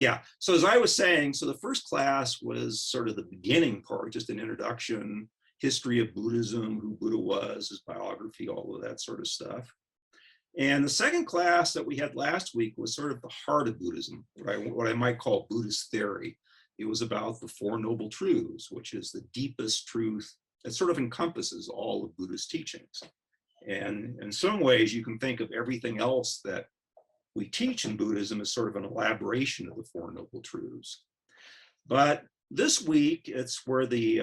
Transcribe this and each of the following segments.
Yeah, so as I was saying, so the first class was sort of the beginning part, just an introduction, history of Buddhism, who Buddha was, his biography, all of that sort of stuff. And the second class that we had last week was sort of the heart of Buddhism, right? What I might call Buddhist theory. It was about the Four Noble Truths, which is the deepest truth that sort of encompasses all of Buddhist teachings. And in some ways, you can think of everything else that we teach in Buddhism as sort of an elaboration of the Four Noble Truths. But this week, it's where the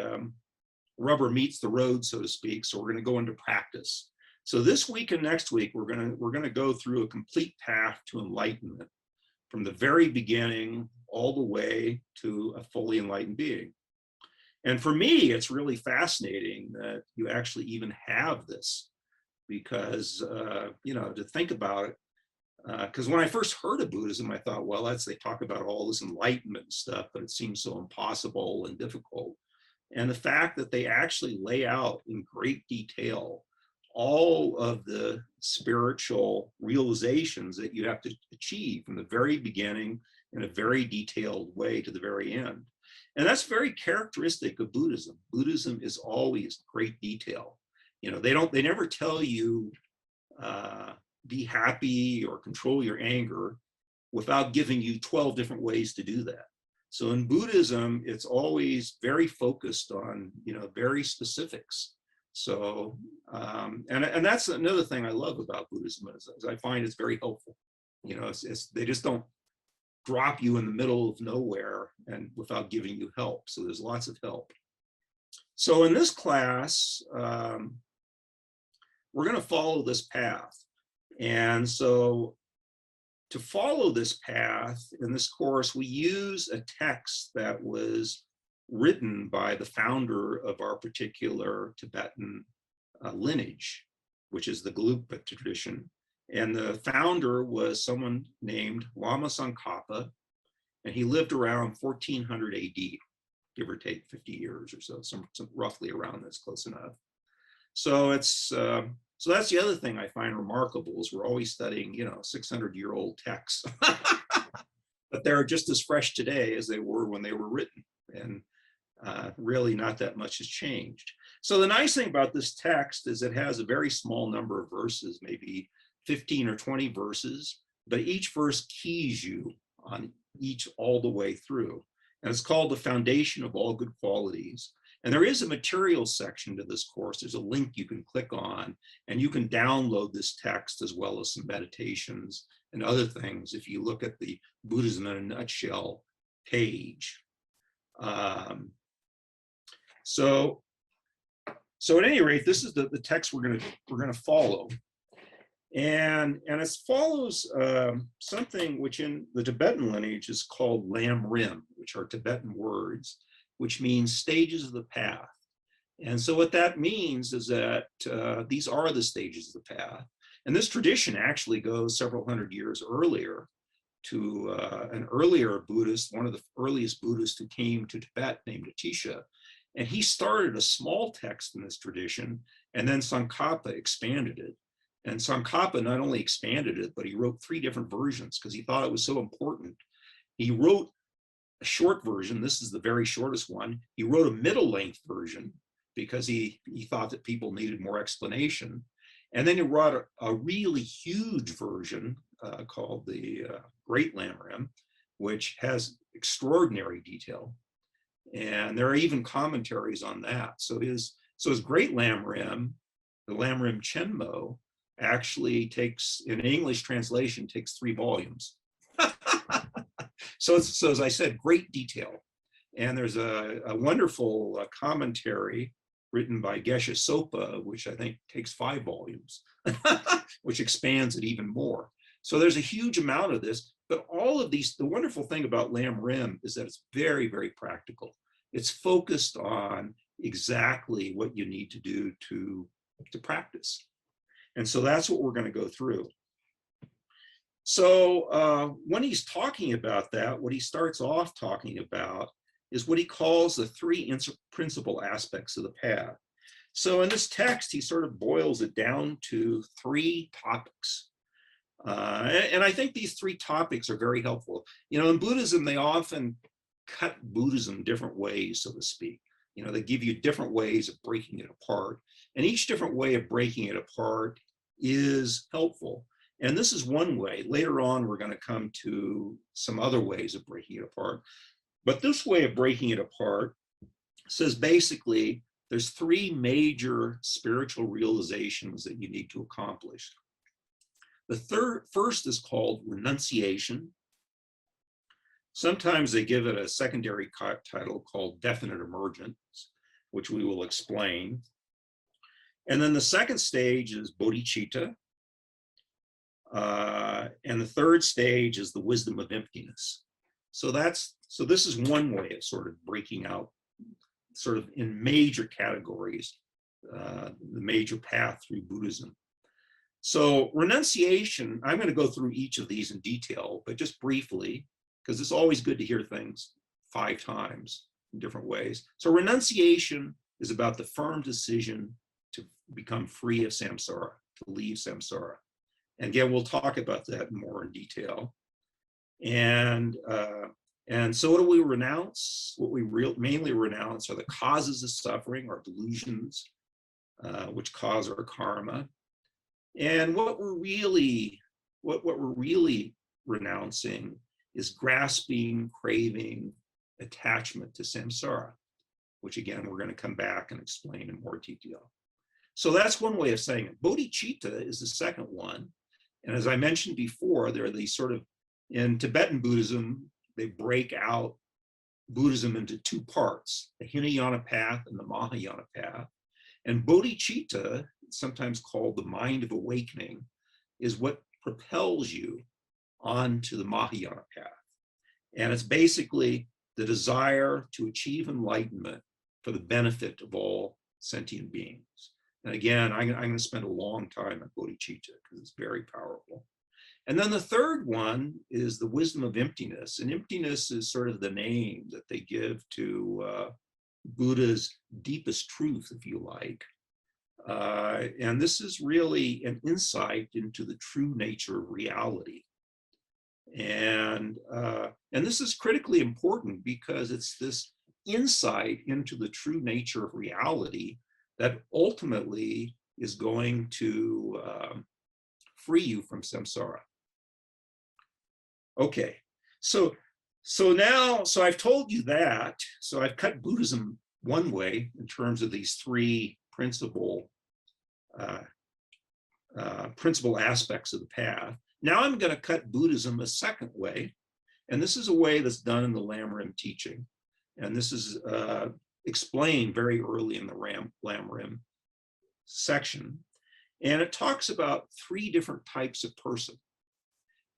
rubber meets the road, so to speak. So we're going to go into practice. So this week and next week, we're going to go through a complete path to enlightenment from the very beginning all the way to a fully enlightened being. And for me, it's really fascinating that you actually even have this, because, to think about it, because when I first heard of Buddhism, I thought, well, they talk about all this enlightenment and stuff, but it seems so impossible and difficult. And the fact that they actually lay out in great detail all of the spiritual realizations that you have to achieve from the very beginning in a very detailed way to the very end. And that's very characteristic of Buddhism. Buddhism is always great detail. They never tell you, be happy or control your anger without giving you 12 different ways to do that. So in Buddhism, it's always very focused on, very specifics. So, and that's another thing I love about Buddhism is I find it's very helpful. They just don't drop you in the middle of nowhere and without giving you help. So there's lots of help. So in this class, we're going to follow this path. And so to follow this path in this course, we use a text that was written by the founder of our particular Tibetan lineage, which is the Gelugpa tradition. And the founder was someone named Lama Tsongkhapa, and he lived around 1400 AD, give or take 50 years or so, some roughly around that's close enough. So it's so that's the other thing I find remarkable is we're always studying, 600-year-old texts, but they're just as fresh today as they were when they were written, and really not that much has changed. So the nice thing about this text is it has a very small number of verses, maybe 15 or 20 verses, but each verse keys you on each all the way through. And it's called the Foundation of All Good Qualities. And there is a materials section to this course. There's a link you can click on, and you can download this text as well as some meditations and other things if you look at the Buddhism in a Nutshell page. So at any rate, this is the text we're gonna follow, and it follows something which in the Tibetan lineage is called Lam Rim, which are Tibetan words, which means stages of the path. And so what that means is that these are the stages of the path. And this tradition actually goes several hundred years earlier to an earlier Buddhist, one of the earliest Buddhists who came to Tibet named Atisha. And he started a small text in this tradition, and then Tsongkhapa expanded it. And Tsongkhapa not only expanded it, but he wrote 3 different versions because he thought it was so important. He wrote a short version. This is the very shortest one. He wrote a middle-length version because he thought that people needed more explanation. And then he wrote a really huge version called the Great Lam Rim, which has extraordinary detail. And there are even commentaries on that. So his Great Lam Rim, the Lam Rim Chenmo, actually takes, in English translation, takes 3 volumes. So as I said, great detail. And there's a wonderful commentary written by Geshe Sopa, which I think takes 5 volumes, which expands it even more. So there's a huge amount of this, but all of these, the wonderful thing about Lam Rim is that it's very, very practical. It's focused on exactly what you need to do to practice. And so that's what we're going to go through. So when he's talking about that, what he starts off talking about is what he calls the 3 principal aspects of the path. So in this text, he sort of boils it down to 3 topics. And I think these three topics are very helpful. You know, in Buddhism, they often cut Buddhism different ways, so to speak. You know, they give you different ways of breaking it apart. And each different way of breaking it apart is helpful. And this is one way. Later on, we're going to come to some other ways of breaking it apart. But this way of breaking it apart says basically there's three major spiritual realizations that you need to accomplish. The first is called renunciation. Sometimes they give it a secondary title called definite emergence, which we will explain. And then the second stage is bodhichitta. And the third stage is the wisdom of emptiness. So this is one way of sort of breaking out, sort of in major categories, the major path through Buddhism. So renunciation, I'm going to go through each of these in detail, but just briefly, because it's always good to hear things 5 times in different ways. So renunciation is about the firm decision to become free of samsara, to leave samsara. And again, we'll talk about that more in detail. And so what do we renounce? What we mainly renounce are the causes of suffering, our delusions, which cause our karma. And what we're really renouncing is grasping, craving, attachment to samsara, which again, we're going to come back and explain in more detail. So that's one way of saying it. Bodhicitta is the second one. And as I mentioned before, there are these sort of, in Tibetan Buddhism, they break out Buddhism into 2 parts, the Hinayana path and the Mahayana path. And bodhicitta, sometimes called the mind of awakening, is what propels you onto the Mahayana path. And it's basically the desire to achieve enlightenment for the benefit of all sentient beings. And again, I'm going to spend a long time on bodhicitta because it's very powerful. And then the third one is the wisdom of emptiness. And emptiness is sort of the name that they give to Buddha's deepest truth, if you like. And this is really an insight into the true nature of reality. And this is critically important because it's this insight into the true nature of reality that ultimately is going to free you from samsara. Okay, so I've told you that. So I've cut Buddhism one way in terms of these 3 principal aspects of the path. Now I'm going to cut Buddhism a second way, and this is a way that's done in the Lamrim teaching, and this is explained very early in the Lamrim section, and it talks about 3 different types of person.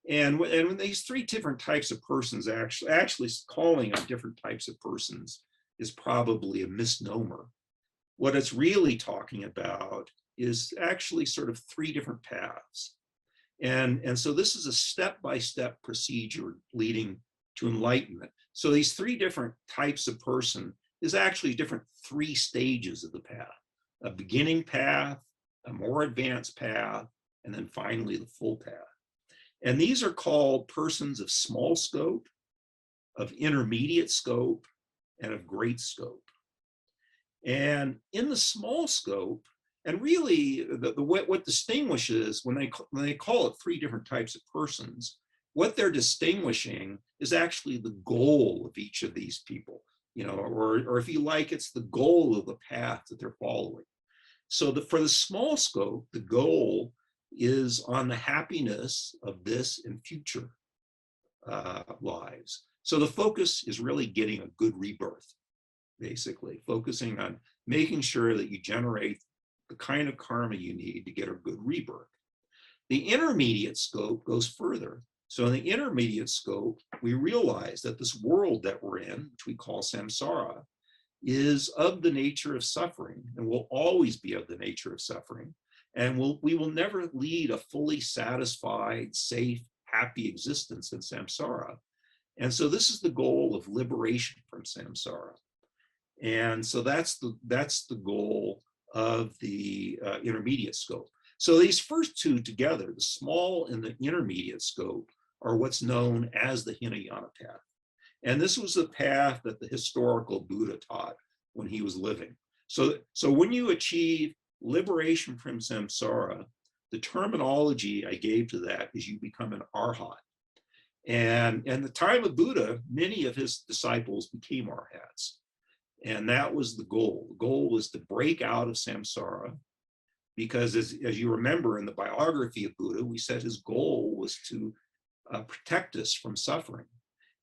And when these 3 different types of persons, actually calling them different types of persons is probably a misnomer. What it's really talking about is actually sort of 3 different paths. And so this is a step-by-step procedure leading to enlightenment. So these 3 different types of person is actually different 3 stages of the path: a beginning path, a more advanced path, and then finally the full path. And these are called persons of small scope, of intermediate scope, and of great scope. And in the small scope, and really what distinguishes, when they call it 3 different types of persons, what they're distinguishing is actually the goal of each of these people, you know, or if you like, it's the goal of the path that they're following. So for the small scope, the goal is on the happiness of this and future lives. So the focus is really getting a good rebirth, basically, focusing on making sure that you generate the kind of karma you need to get a good rebirth. The intermediate scope goes further. So in the intermediate scope, we realize that this world that we're in, which we call samsara, is of the nature of suffering and will always be of the nature of suffering. And we will never lead a fully satisfied, safe, happy existence in samsara. And so this is the goal of liberation from samsara. And so that's the goal of the intermediate scope. So these first two together, the small and the intermediate scope, are what's known as the Hinayana path. And this was the path that the historical Buddha taught when he was living. So when you achieve liberation from samsara, the terminology I gave to that is you become an arhat. And in the time of Buddha, many of his disciples became arhats. And that was the goal. The goal was to break out of samsara, because as you remember in the biography of Buddha, we said his goal was to protect us from suffering.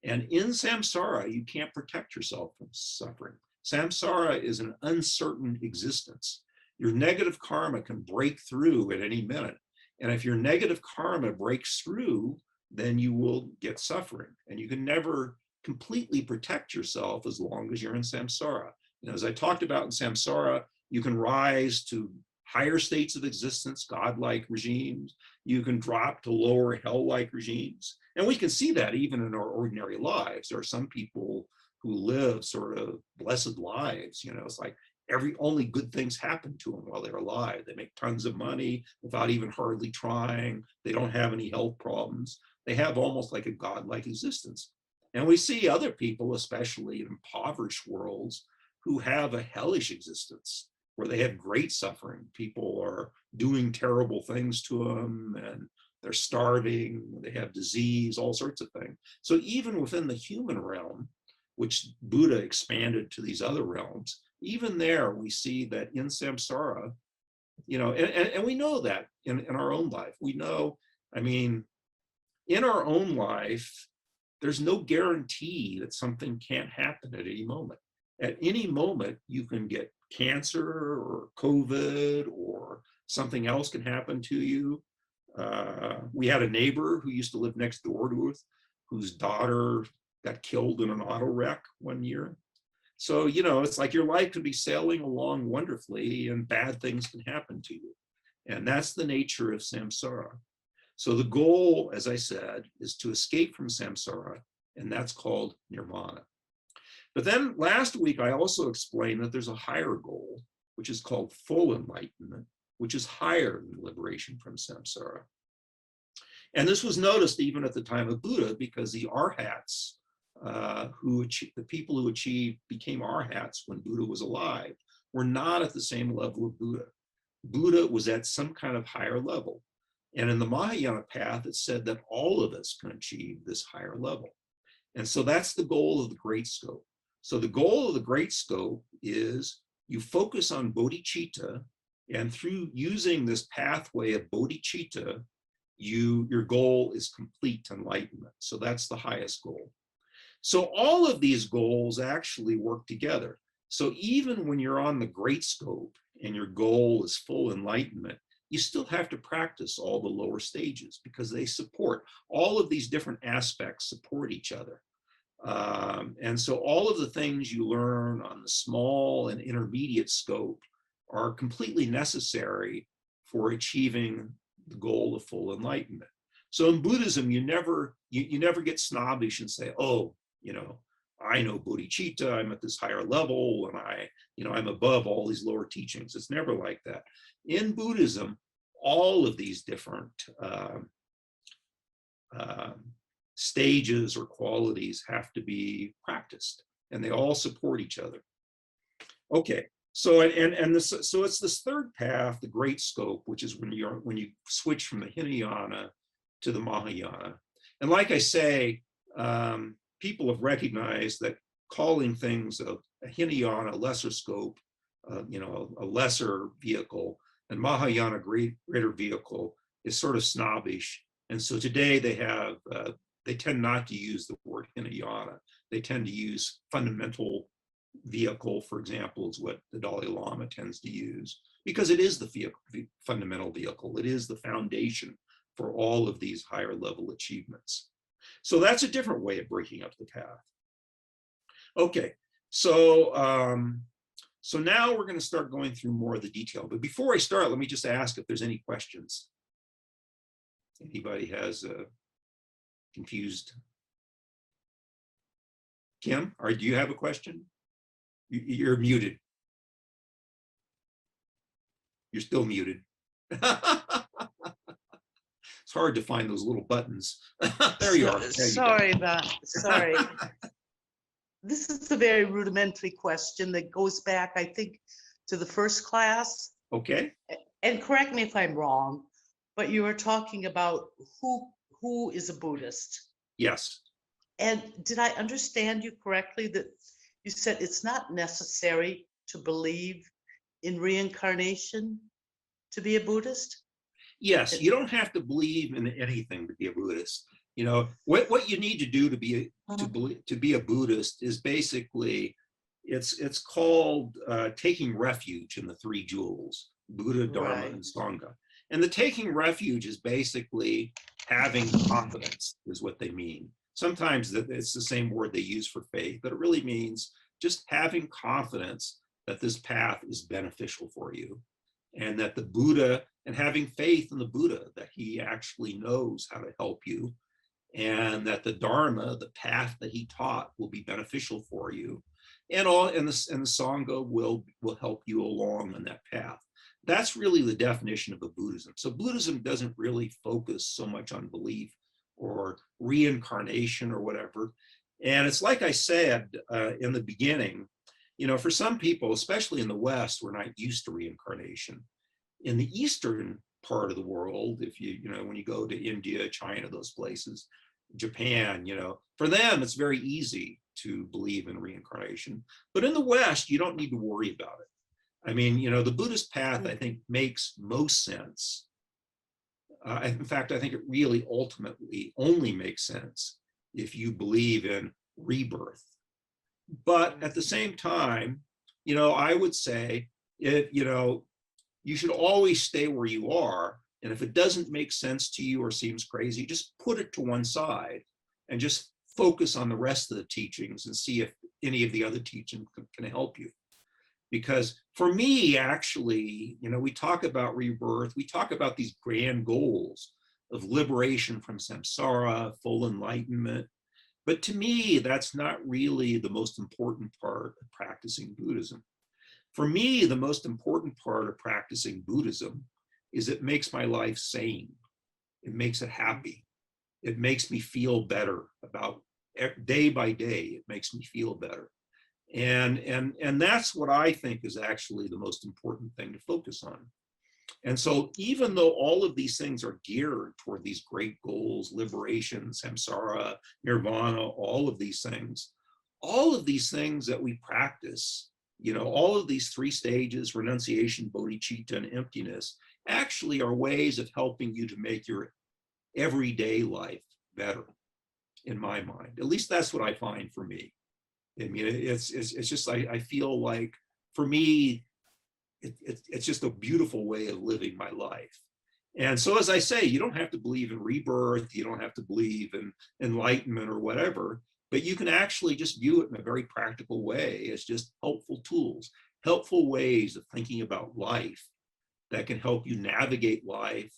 And in samsara, you can't protect yourself from suffering. Samsara is an uncertain existence. Your negative karma can break through at any minute. And if your negative karma breaks through, then you will get suffering. And you can never completely protect yourself as long as you're in samsara. You know, as I talked about in samsara, you can rise to higher states of existence, godlike regimes. You can drop to lower hell-like regimes. And we can see that even in our ordinary lives. There are some people who live sort of blessed lives. You know, it's like only good things happen to them while they're alive. They make tons of money without even hardly trying. They don't have any health problems. They have almost like a godlike existence. And we see other people, especially in impoverished worlds, who have a hellish existence where they have great suffering. People are doing terrible things to them, and they're starving, they have disease, all sorts of things. So even within the human realm, which Buddha expanded to these other realms, even there we see that in samsara, you know, and we know that in our own life. We know, I mean, in our own life, there's no guarantee that something can't happen at any moment. At any moment, you can get cancer or COVID or something else can happen to you. We had a neighbor who used to live next door to us, whose daughter got killed in an auto wreck one year. So, you know, it's like your life could be sailing along wonderfully and bad things can happen to you. And that's the nature of samsara. So the goal, as I said, is to escape from samsara, and that's called nirvana. But then last week, I also explained that there's a higher goal, which is called full enlightenment, which is higher than liberation from samsara. And this was noticed even at the time of Buddha, because the arhats, the people who became arhats when Buddha was alive, were not at the same level of Buddha. Buddha was at some kind of higher level. And in the Mahayana path, it said that all of us can achieve this higher level. And so that's the goal of the great scope. So the goal of the great scope is you focus on bodhichitta, and through using this pathway of bodhichitta, your goal is complete enlightenment. So that's the highest goal. So all of these goals actually work together. So even when you're on the great scope and your goal is full enlightenment, you still have to practice all the lower stages, because they support, all of these different aspects support each other. And so all of the things you learn on the small and intermediate scope are completely necessary for achieving the goal of full enlightenment. So in Buddhism, you never get snobbish and say, oh, you know, I know bodhicitta, I'm at this higher level, and I'm above all these lower teachings. It's never like that. In Buddhism, all of these different stages or qualities have to be practiced, and they all support each other. Okay, so so it's this third path, the great scope, which is when you switch from the Hinayana to the Mahayana. And like I say, people have recognized that calling things a Hinayana, lesser scope, a lesser vehicle, and Mahayana, greater vehicle, is sort of snobbish. And so today they tend not to use the word Hinayana. They tend to use fundamental vehicle, for example, is what the Dalai Lama tends to use, because it is the fundamental vehicle. It is the foundation for all of these higher level achievements. So that's a different way of breaking up the path. Okay, so now we're going to start going through more of the detail. But before I start, let me just ask if there's any questions. Anybody has confused? Kim, do you have a question? You're muted. You're still muted. It's hard to find those little buttons. There you are. Sorry. This is a very rudimentary question that goes back, I think, to the first class. Okay. And correct me if I'm wrong, but you were talking about who is a Buddhist. Yes. And did I understand you correctly that you said it's not necessary to believe in reincarnation to be a Buddhist? Yes, you don't have to believe in anything to be a Buddhist. You know, what you need to do to be a Buddhist is basically, it's called taking refuge in the three jewels, Buddha, Dharma, and Sangha. And the taking refuge is basically having confidence, is what they mean. Sometimes it's the same word they use for faith, but it really means just having confidence that this path is beneficial for you, and that the Buddha, and having faith in the Buddha, that he actually knows how to help you, and that the Dharma, the path that he taught, will be beneficial for you, and the Sangha will help you along on that path. That's really the definition of a Buddhism. So Buddhism doesn't really focus so much on belief or reincarnation or whatever. And it's like I said in the beginning, you know, for some people, especially in the West, we're not used to reincarnation. In the Eastern part of the world, if you know, when you go to India, China, those places, Japan, you know, for them, it's very easy to believe in reincarnation. But in the West, you don't need to worry about it. I mean, you know, the Buddhist path, I think, makes most sense. In fact, I think it really ultimately only makes sense if you believe in rebirth. But at the same time, you know, I would say, you know, you should always stay where you are. And if it doesn't make sense to you or seems crazy, just put it to one side and just focus on the rest of the teachings and see if any of the other teachings can help you. Because for me, actually, you know, we talk about rebirth, we talk about these grand goals of liberation from samsara, full enlightenment. But to me, that's not really the most important part of practicing Buddhism. For me, the most important part of practicing Buddhism is it makes my life sane. It makes it happy. It makes me feel better about day by day. It makes me feel better. And that's what I think is actually the most important thing to focus on. And so even though all of these things are geared toward these great goals, liberation, samsara, nirvana, all of these things that we practice, you know, all of these three stages, renunciation, bodhichitta, and emptiness, actually are ways of helping you to make your everyday life better, in my mind. At least that's what I find for me. I mean, it's just, I feel like, for me, it's just a beautiful way of living my life. And so, as I say, you don't have to believe in rebirth, you don't have to believe in enlightenment or whatever, but you can actually just view it in a very practical way as just helpful tools, helpful ways of thinking about life that can help you navigate life,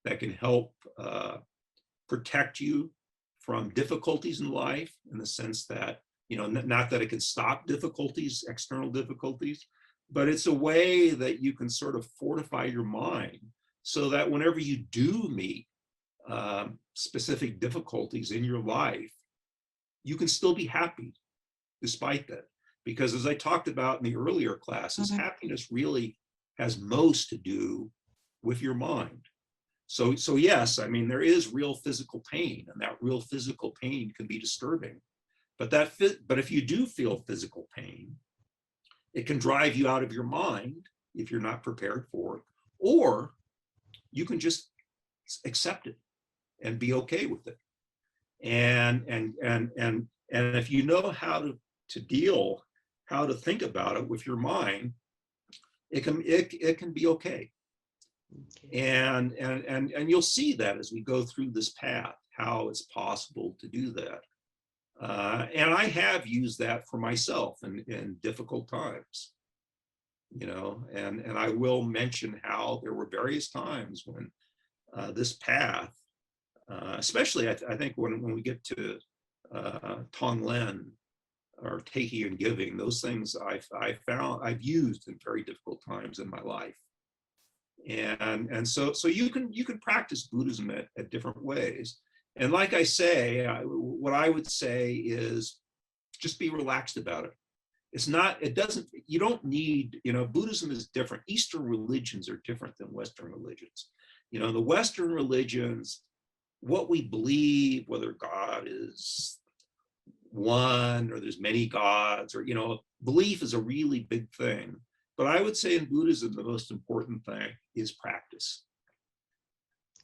that can help protect you from difficulties in life, in the sense that, you know, not that it can stop difficulties, external difficulties, but it's a way that you can sort of fortify your mind so that whenever you do meet specific difficulties in your life, you can still be happy despite that. Because as I talked about in the earlier classes, happiness really has most to do with your mind. So yes, I mean, there is real physical pain, and that real physical pain can be disturbing. But if you do feel physical pain, it can drive you out of your mind if you're not prepared for it, or you can just accept it and be okay with it. And if you know how to think about it with your mind, it can be okay. And you'll see that as we go through this path, how it's possible to do that. And I have used that for myself in difficult times, you know, and I will mention how there were various times when this path, especially I think when we get to Tonglen or taking and giving, those things I've used in very difficult times in my life. And so you can practice Buddhism at different ways. And like I say, what I would say is just be relaxed about it. You don't need, Buddhism is different. Eastern religions are different than Western religions. The Western religions, what we believe, whether God is one or there's many gods, or, belief is a really big thing. But I would say in Buddhism, the most important thing is practice.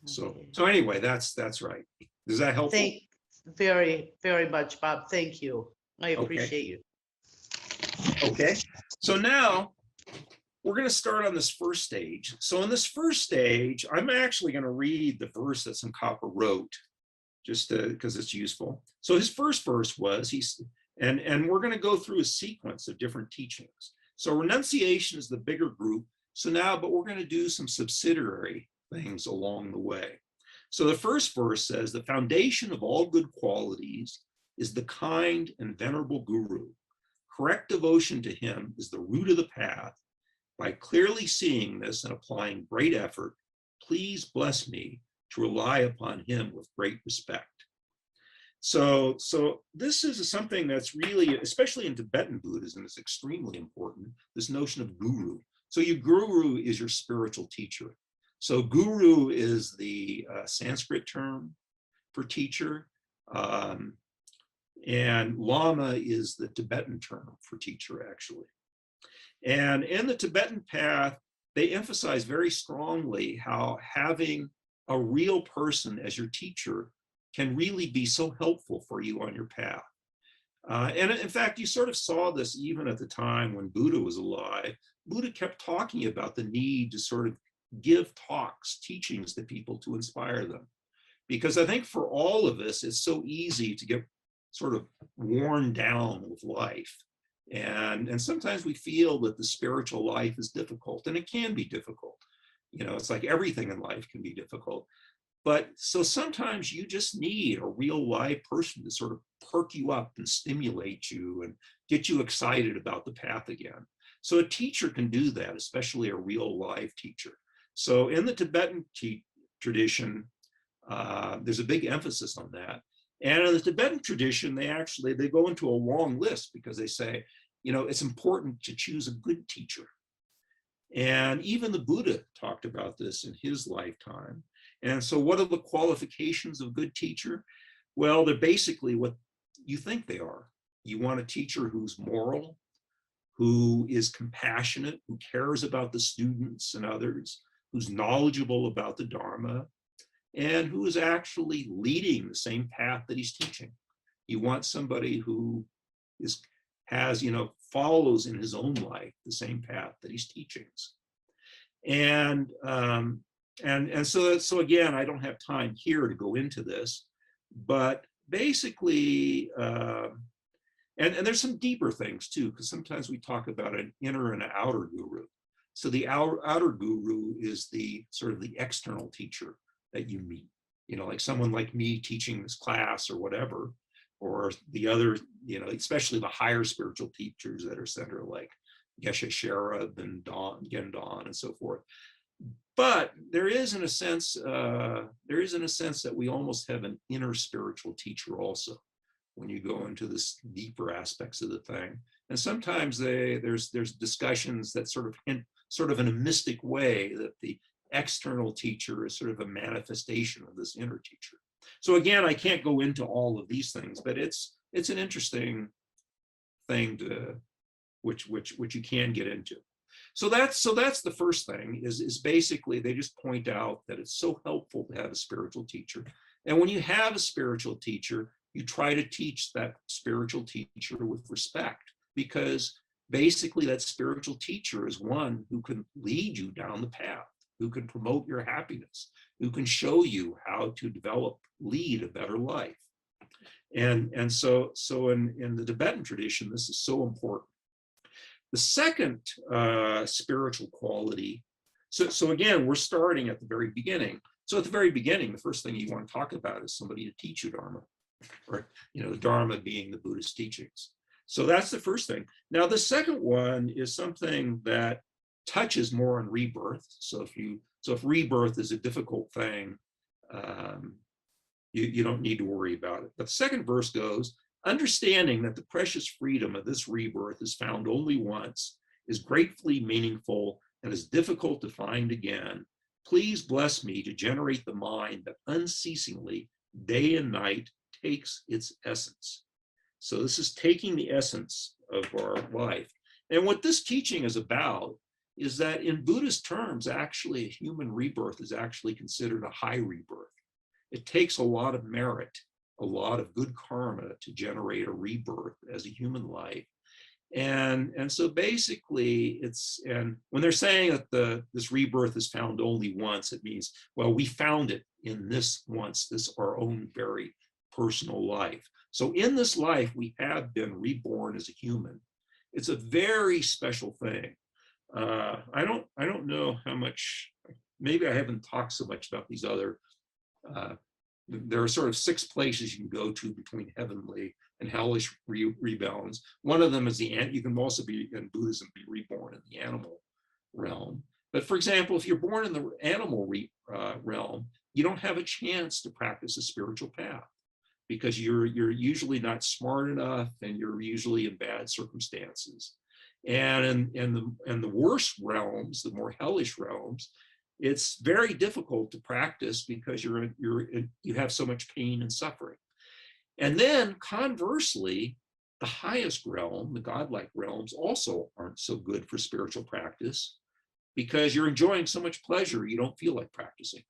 So anyway, that's right. Does that help? Thank very, very much, Bob. Thank you. I appreciate you. Okay. So now we're going to start on this first stage. So in this first stage, I'm actually going to read the verse that Tsongkhapa wrote, just because it's useful. So his first verse was, and we're going to go through a sequence of different teachings. So renunciation is the bigger group. But we're going to do some subsidiary things along the way. So the first verse says, the foundation of all good qualities is the kind and venerable guru. Correct devotion to him is the root of the path. By clearly seeing this and applying great effort, please bless me to rely upon him with great respect. So this is something that's really, especially in Tibetan Buddhism, is extremely important, this notion of guru. So your guru is your spiritual teacher. So guru is the Sanskrit term for teacher, and lama is the Tibetan term for teacher, actually. And in the Tibetan path, they emphasize very strongly how having a real person as your teacher can really be so helpful for you on your path. And in fact, you sort of saw this even at the time when Buddha was alive. Buddha kept talking about the need to sort of give talks, teachings to people to inspire them. Because I think for all of us, it's so easy to get sort of worn down with life. And sometimes we feel that the spiritual life is difficult, and it can be difficult. It's like everything in life can be difficult. But so sometimes you just need a real live person to sort of perk you up and stimulate you and get you excited about the path again. So a teacher can do that, especially a real live teacher. So in the Tibetan tradition, there's a big emphasis on that. And in the Tibetan tradition, they go into a long list because they say, it's important to choose a good teacher. And even the Buddha talked about this in his lifetime. And so what are the qualifications of a good teacher? Well, they're basically what you think they are. You want a teacher who's moral, who is compassionate, who cares about the students and others, who's knowledgeable about the Dharma, and who is actually leading the same path that he's teaching. You want somebody who follows in his own life the same path that he's teaching. And so again, I don't have time here to go into this, but basically, and there's some deeper things too, because sometimes we talk about an inner and an outer guru. So the outer guru is the sort of the external teacher that you meet, like someone like me teaching this class or whatever, or the other, especially the higher spiritual teachers that are center, like Geshe Sherab and Gendon and so forth. But there is in a sense that we almost have an inner spiritual teacher also when you go into this deeper aspects of the thing. And sometimes there's discussions that sort of hint, sort of in a mystic way, that the external teacher is sort of a manifestation of this inner teacher. So again, I can't go into all of these things, but it's an interesting thing which you can get into. So that's the first thing is basically they just point out that it's so helpful to have a spiritual teacher. And when you have a spiritual teacher, you try to teach that spiritual teacher with respect, because basically that spiritual teacher is one who can lead you down the path, who can promote your happiness, who can show you how to lead a better life. And so in the Tibetan tradition, this is so important. The second spiritual quality, so again, we're starting at the very beginning. So at the very beginning, the first thing you want to talk about is somebody to teach you Dharma, or the Dharma being the Buddhist teachings. So that's the first thing. Now, the second one is something that touches more on rebirth. So if rebirth is a difficult thing, you don't need to worry about it. But the second verse goes, understanding that the precious freedom of this rebirth is found only once, is gratefully meaningful, and is difficult to find again. Please bless me to generate the mind that unceasingly, day and night, takes its essence. So this is taking the essence of our life. And what this teaching is about is that in Buddhist terms, actually, a human rebirth is actually considered a high rebirth. It takes a lot of merit, a lot of good karma to generate a rebirth as a human life. And so basically and when they're saying that this rebirth is found only once, it means, well, we found it in this once, this our own very personal life. So in this life, we have been reborn as a human. It's a very special thing. I don't know how much, maybe I haven't talked so much about these other, there are sort of 6 places you can go to between heavenly and hellish rebalance. One of them is you can also be in Buddhism, be reborn in the animal realm. But for example, if you're born in the animal realm, you don't have a chance to practice a spiritual path because you're usually not smart enough and you're usually in bad circumstances. And in the worst realms, the more hellish realms, it's very difficult to practice because you have so much pain and suffering. And then conversely, the highest realm, the godlike realms, also aren't so good for spiritual practice because you're enjoying so much pleasure, you don't feel like practicing.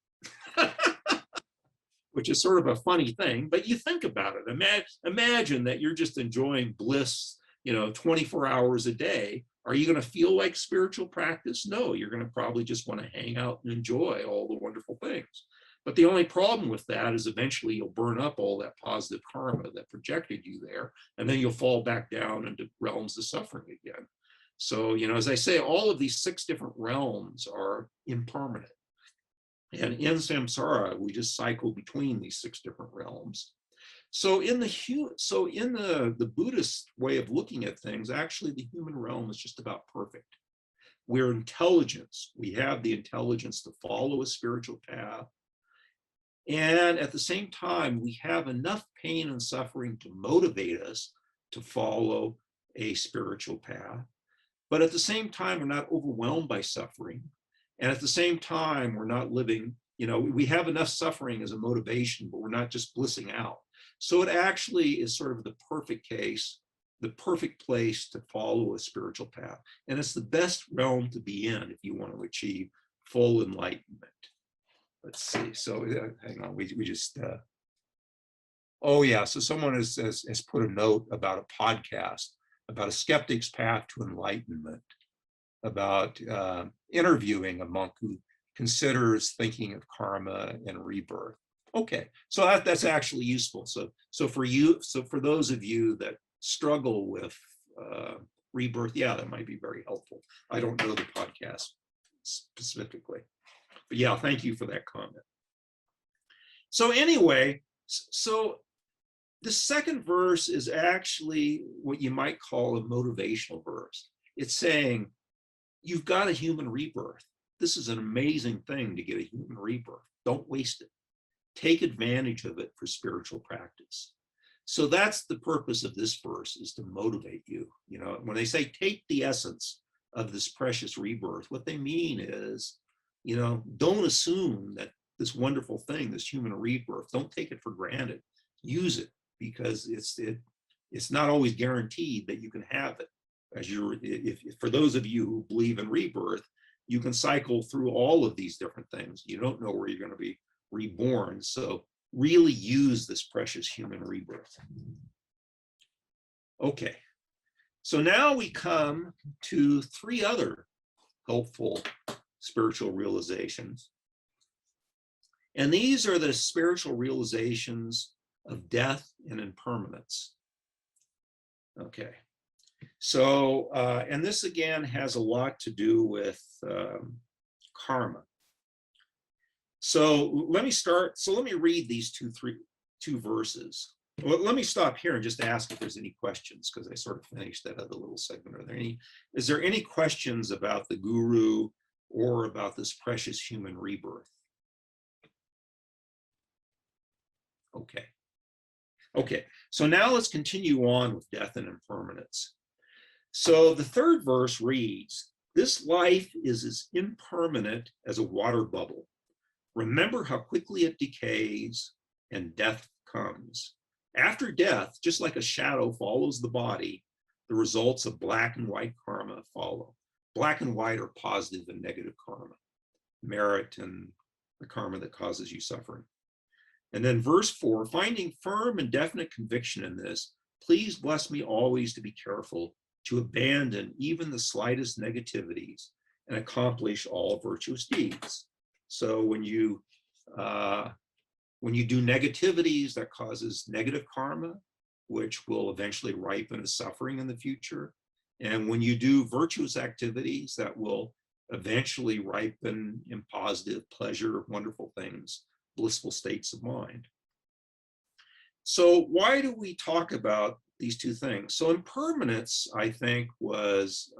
Which is sort of a funny thing, but you think about it. Imagine that you're just enjoying bliss, 24 hours a day. Are you going to feel like spiritual practice? No, you're going to probably just want to hang out and enjoy all the wonderful things. But the only problem with that is eventually you'll burn up all that positive karma that projected you there, and then you'll fall back down into realms of suffering again. So, as I say, all of these 6 different realms are impermanent. And in samsara, we just cycle between these 6 different realms. So in the Buddhist way of looking at things, actually the human realm is just about perfect. We're intelligence. We have the intelligence to follow a spiritual path. And at the same time, we have enough pain and suffering to motivate us to follow a spiritual path. But at the same time, we're not overwhelmed by suffering. And at the same time, we're not living, we have enough suffering as a motivation, but we're not just blissing out. So it actually is sort of the perfect case, the perfect place to follow a spiritual path. And it's the best realm to be in if you want to achieve full enlightenment. Let's see. So hang on, we just, oh yeah. So someone has put a note about a podcast about a skeptic's path to enlightenment, about interviewing a monk who considers thinking of karma and rebirth. Okay, so that's actually useful. So for those of you that struggle with rebirth, yeah, that might be very helpful. I don't know the podcast specifically, but yeah, thank you for that comment. So anyway, so the second verse is actually what you might call a motivational verse. It's saying, you've got a human rebirth. This is an amazing thing to get a human rebirth. Don't waste it. Take advantage of it for spiritual practice. So that's the purpose of this verse, is to motivate you. When they say take the essence of this precious rebirth, what they mean is, don't assume that this wonderful thing, this human rebirth, don't take it for granted. Use it, because it's not always guaranteed that you can have it. If for those of you who believe in rebirth, you can cycle through all of these different things. You don't know where you're going to be reborn. So really use this precious human rebirth. Okay, so now we come to 3 other helpful spiritual realizations. And these are the spiritual realizations of death and impermanence. Okay. So, and this again has a lot to do with karma. So let me read these two verses. Well, let me stop here and just ask if there's any questions, because I sort of finished that other little segment. Is there any questions about the guru or about this precious human rebirth? Okay. Okay, so now let's continue on with death and impermanence. So the third verse reads, "This life is as impermanent as a water bubble. Remember how quickly it decays and death comes. After death, just like a shadow follows the body, the results of black and white karma follow. Black and white are positive and negative karma, merit and the karma that causes you suffering." And then verse 4, "Finding firm and definite conviction in this, please bless me always to be careful to abandon even the slightest negativities and accomplish all virtuous deeds." So when you do negativities, that causes negative karma, which will eventually ripen as suffering in the future. And when you do virtuous activities, that will eventually ripen in positive pleasure, wonderful things, blissful states of mind. So why do we talk about these two things? So impermanence, I think, was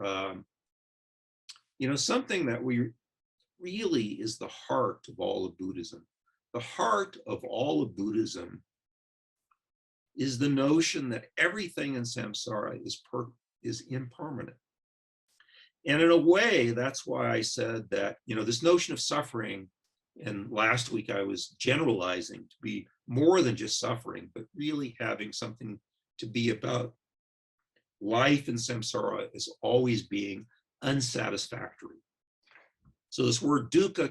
something that we really is the heart of all of Buddhism. The heart of all of Buddhism is the notion that everything in samsara is impermanent. And in a way, that's why I said that, this notion of suffering, and last week I was generalizing to be more than just suffering, but really having something to be about life in samsara as always being unsatisfactory. So this word dukkha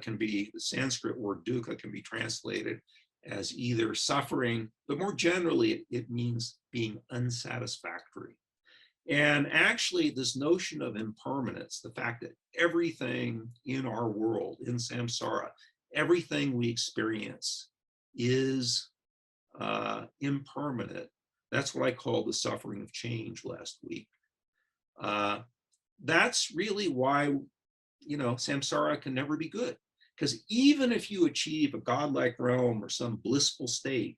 the Sanskrit word dukkha can be translated as either suffering, but more generally, it means being unsatisfactory. And actually, this notion of impermanence, the fact that everything in our world, in samsara, everything we experience is impermanent. That's what I called the suffering of change last week. That's really why, samsara can never be good. Because even if you achieve a godlike realm or some blissful state,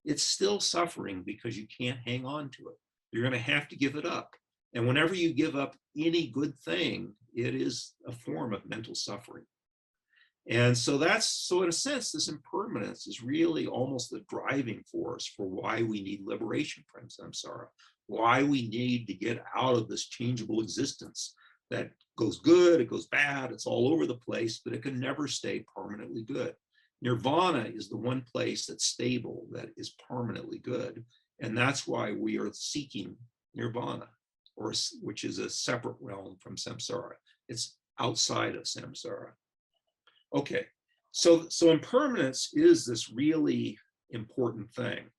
it's still suffering because you can't hang on to it. You're going to have to give it up. And whenever you give up any good thing, it is a form of mental suffering. And so in a sense, this impermanence is really almost the driving force for why we need liberation from samsara, why we need to get out of this changeable existence that goes good, it goes bad, it's all over the place, but it can never stay permanently good. Nirvana is the one place that's stable, that is permanently good. And that's why we are seeking nirvana, which is a separate realm from samsara. It's outside of samsara. Okay, so impermanence is this really important thing.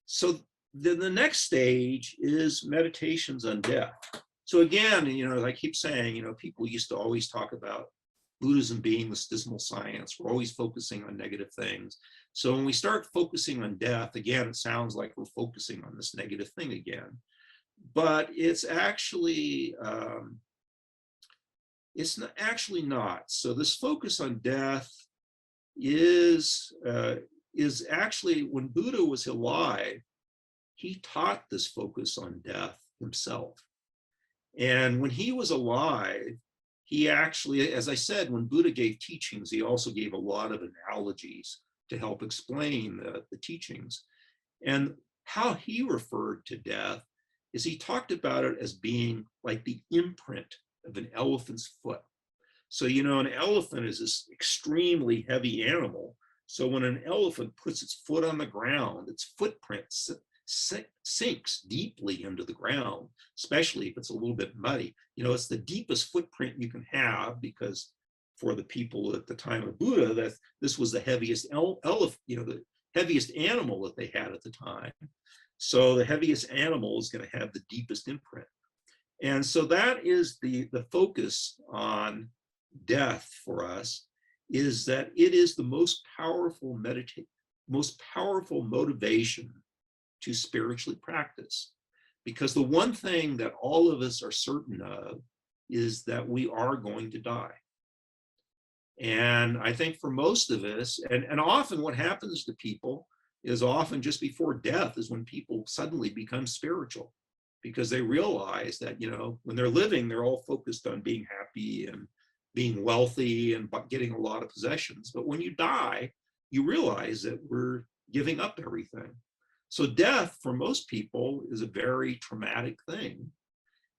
So the next stage is meditations on death. So again, as I keep saying, people used to always talk about Buddhism being this dismal science. We're always focusing on negative things. So when we start focusing on death, again, it sounds like we're focusing on this negative thing again. But it's actually not. So this focus on death is actually, when Buddha was alive, he taught this focus on death himself. And when he was alive, he actually, as I said, when Buddha gave teachings, he also gave a lot of analogies to help explain the teachings. And how he referred to death is he talked about it as being like the imprint of an elephant's foot. So, an elephant is this extremely heavy animal. So when an elephant puts its foot on the ground, its footprint sinks deeply into the ground, especially if it's a little bit muddy. It's the deepest footprint you can have, because for the people at the time of Buddha, that this was the heaviest elephant, the heaviest animal that they had at the time. So the heaviest animal is going to have the deepest imprint. And so that is the focus on death for us, is that it is the most powerful motivation to spiritually practice. Because the one thing that all of us are certain of is that we are going to die. And I think for most of us, and often what happens to people is often just before death is when people suddenly become spiritual, because they realize that, when they're living, they're all focused on being happy and being wealthy and getting a lot of possessions. But when you die, you realize that we're giving up everything. So death for most people is a very traumatic thing.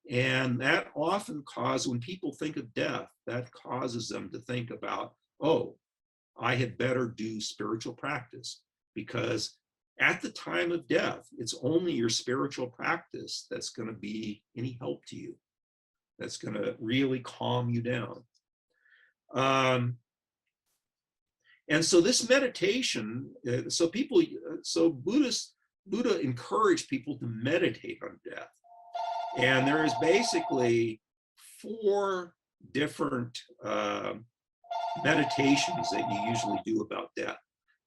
And that often causes, when people think of death, that causes them to think about, oh, I had better do spiritual practice, because at the time of death, it's only your spiritual practice that's going to be any help to you, that's going to really calm you down. And so this meditation, Buddha encouraged people to meditate on death. And there is basically 4 different meditations that you usually do about death.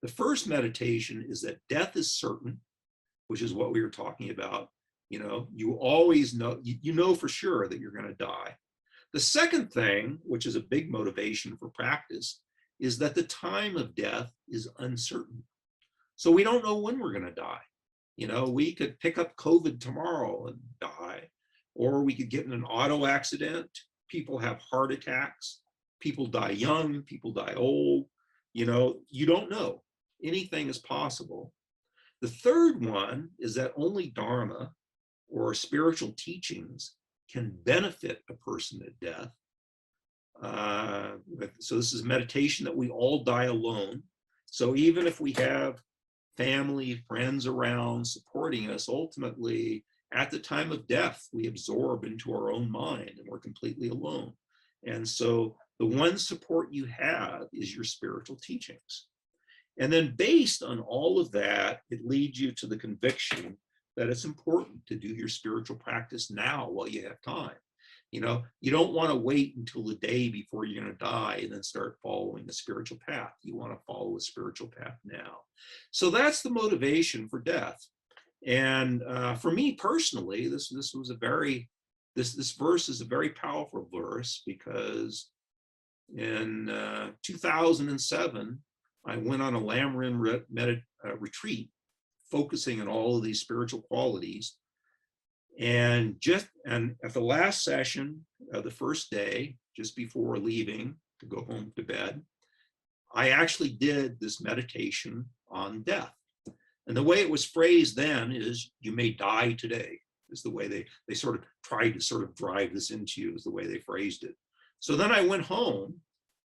The first meditation is that death is certain, which is what we were talking about. You always know, you know for sure that you're going to die. The second thing, which is a big motivation for practice, is that the time of death is uncertain. So we don't know when we're going to die. We could pick up COVID tomorrow and die, or we could get in an auto accident. People have heart attacks. People die young, people die old. You don't know. Anything is possible. The third one is that only dharma or spiritual teachings can benefit a person at death. So this is meditation that we all die alone. So even if we have family, friends around supporting us, ultimately, at the time of death, we absorb into our own mind and we're completely alone. And so the one support you have is your spiritual teachings. And then based on all of that, it leads you to the conviction that it's important to do your spiritual practice now while you have time. You don't want to wait until the day before you're going to die and then start following the spiritual path. You want to follow the spiritual path now. So that's the motivation for death. And for me personally, this verse is a very powerful verse, because in 2007, I went on a Lamrim retreat, focusing on all of these spiritual qualities. And at the last session of the first day, just before leaving to go home to bed, I actually did this meditation on death. And the way it was phrased then is, you may die today, is the way they sort of tried to sort of drive this into you, is the way they phrased it. So then I went home,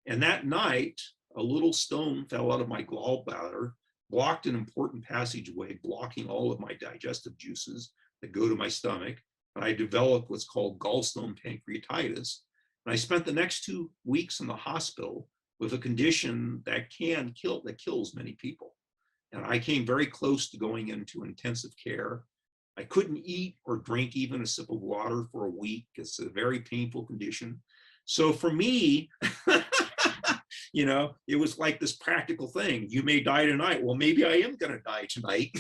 and that night, a little stone fell out of my gallbladder, blocked an important passageway, blocking all of my digestive juices that go to my stomach. And I developed what's called gallstone pancreatitis. And I spent the next 2 weeks in the hospital with a condition that kills many people. And I came very close to going into intensive care. I couldn't eat or drink even a sip of water for a week. It's a very painful condition. So for me, it was like this practical thing. You may die tonight. Well, maybe I am going to die tonight.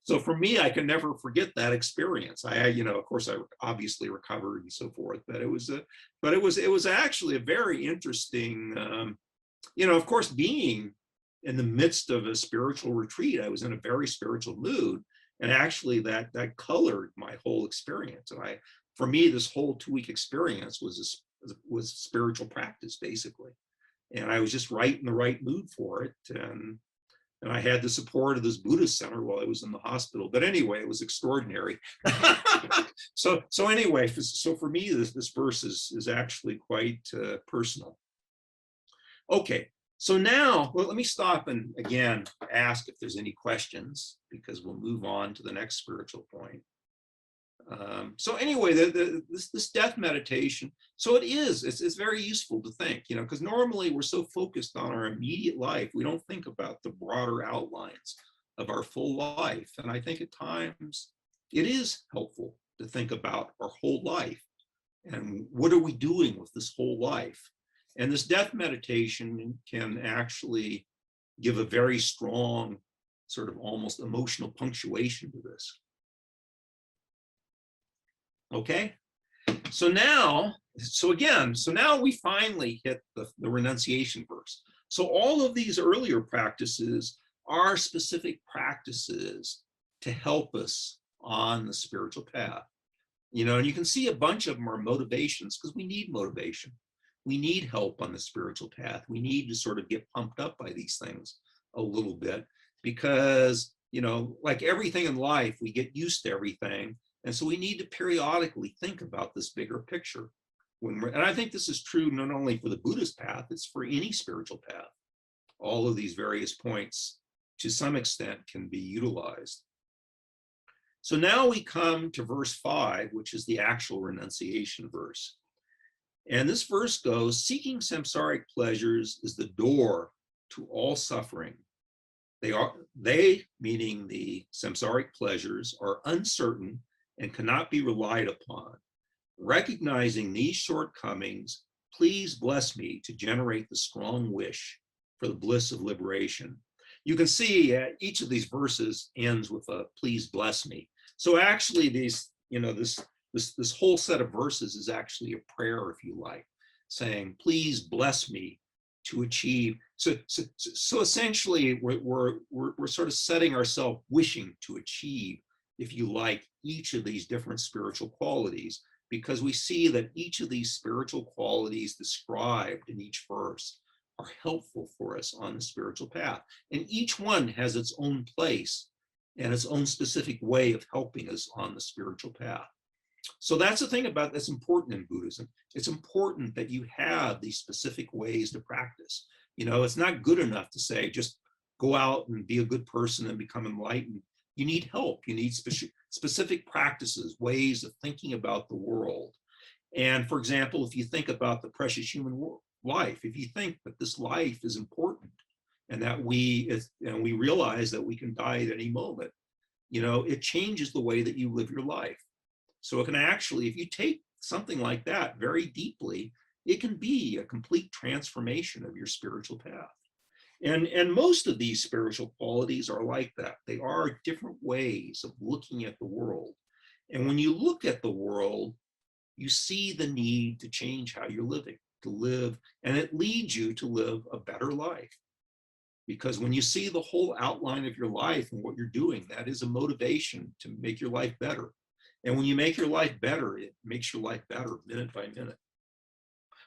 So for me, I can never forget that experience. Of course, I obviously recovered and so forth, but it was actually a very interesting, of course, being in the midst of a spiritual retreat. I was in a very spiritual mood, and actually that colored my whole experience. And for me, this whole 2-week experience was spiritual practice, basically. And I was just right in the right mood for it. And I had the support of this Buddhist center while I was in the hospital. But anyway, it was extraordinary. So anyway, so for me, this verse is actually quite personal. Okay, so now, let me stop and again ask if there's any questions, because we'll move on to the next spiritual point. So anyway, this death meditation, so it's very useful to think, because normally we're so focused on our immediate life, we don't think about the broader outlines of our full life. And I think at times it is helpful to think about our whole life and what are we doing with this whole life. And this death meditation can actually give a very strong sort of almost emotional punctuation to this. Okay, so now So again, so now we finally hit the renunciation verse. So all of these earlier practices are specific practices to help us on the spiritual path. You know, and you can see a bunch of them are motivations, because we need motivation. We need help on the spiritual path. We need to sort of get pumped up by these things a little bit, because, you know, like everything in life, we get used to everything. And so we need to periodically think about this bigger picture. And I think this is true not only for the Buddhist path, it's for any spiritual path. All of these various points, to some extent, can be utilized. So now we come to verse 5, which is the actual renunciation verse. And this verse goes, seeking samsaric pleasures is the door to all suffering. They, meaning the samsaric pleasures, are uncertain and cannot be relied upon. Recognizing these shortcomings, please bless me to generate the strong wish for the bliss of liberation. You can see each of these verses ends with a please bless me. So actually these, you know, this whole set of verses is actually a prayer, if you like, saying, please bless me to achieve. So essentially we're sort of setting ourselves wishing to achieve, if you like, each of these different spiritual qualities, because we see that each of these spiritual qualities described in each verse are helpful for us on the spiritual path. And each one has its own place and its own specific way of helping us on the spiritual path. So that's the thing about that's important in Buddhism. It's important that you have these specific ways to practice. You know, it's not good enough to say, just go out and be a good person and become enlightened. You need help. You need specific practices, ways of thinking about the world. And for example, if you think about the precious human life, if you think that this life is important and that we realize that we can die at any moment, you know, it changes the way that you live your life. So it can actually, if you take something like that very deeply, it can be a complete transformation of your spiritual path. And most of these spiritual qualities are like that. They are different ways of looking at the world. And when you look at the world, you see the need to change how you're living, to live, and it leads you to live a better life. Because when you see the whole outline of your life and what you're doing, that is a motivation to make your life better. And when you make your life better, it makes your life better minute by minute.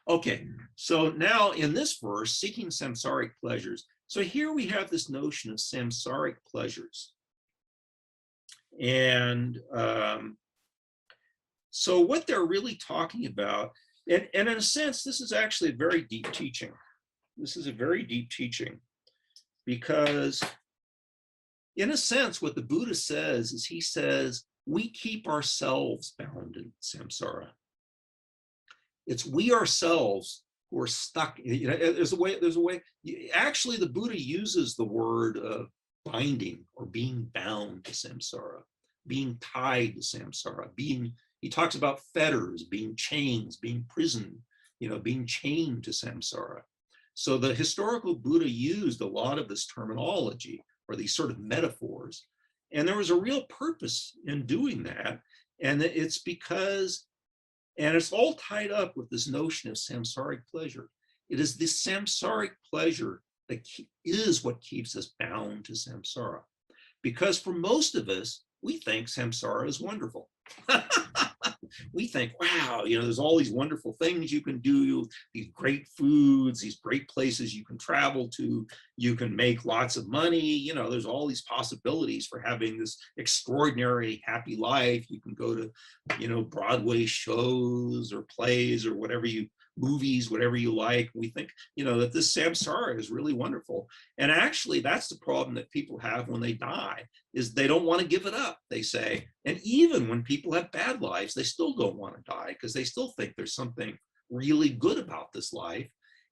Okay, so now in this verse, seeking samsaric pleasures. So here we have this notion of samsaric pleasures. And so what they're really talking about, and in a sense, this is actually a very deep teaching. This is a very deep teaching, because in a sense, what the Buddha says is he says, we keep ourselves bound in samsara. It's we ourselves who are stuck. You know, there's a way. Actually, the Buddha uses the word binding or being bound to samsara, being tied to samsara, he talks about fetters, being chains, being prison, you know, being chained to samsara. So the historical Buddha used a lot of this terminology or these sort of metaphors. And there was a real purpose in doing that. And it's because, and it's all tied up with this notion of samsaric pleasure. It is this samsaric pleasure that is what keeps us bound to samsara. Because for most of us, we think samsara is wonderful. We think, wow, you know, there's all these wonderful things you can do, these great foods, these great places you can travel to, you can make lots of money, you know, there's all these possibilities for having this extraordinary happy life. You can go to, you know, Broadway shows or plays or whatever movies, whatever you like. We think, you know, that this samsara is really wonderful. And actually, that's the problem that people have when they die, is they don't want to give it up, they say. And even when people have bad lives, they still don't want to die because they still think there's something really good about this life.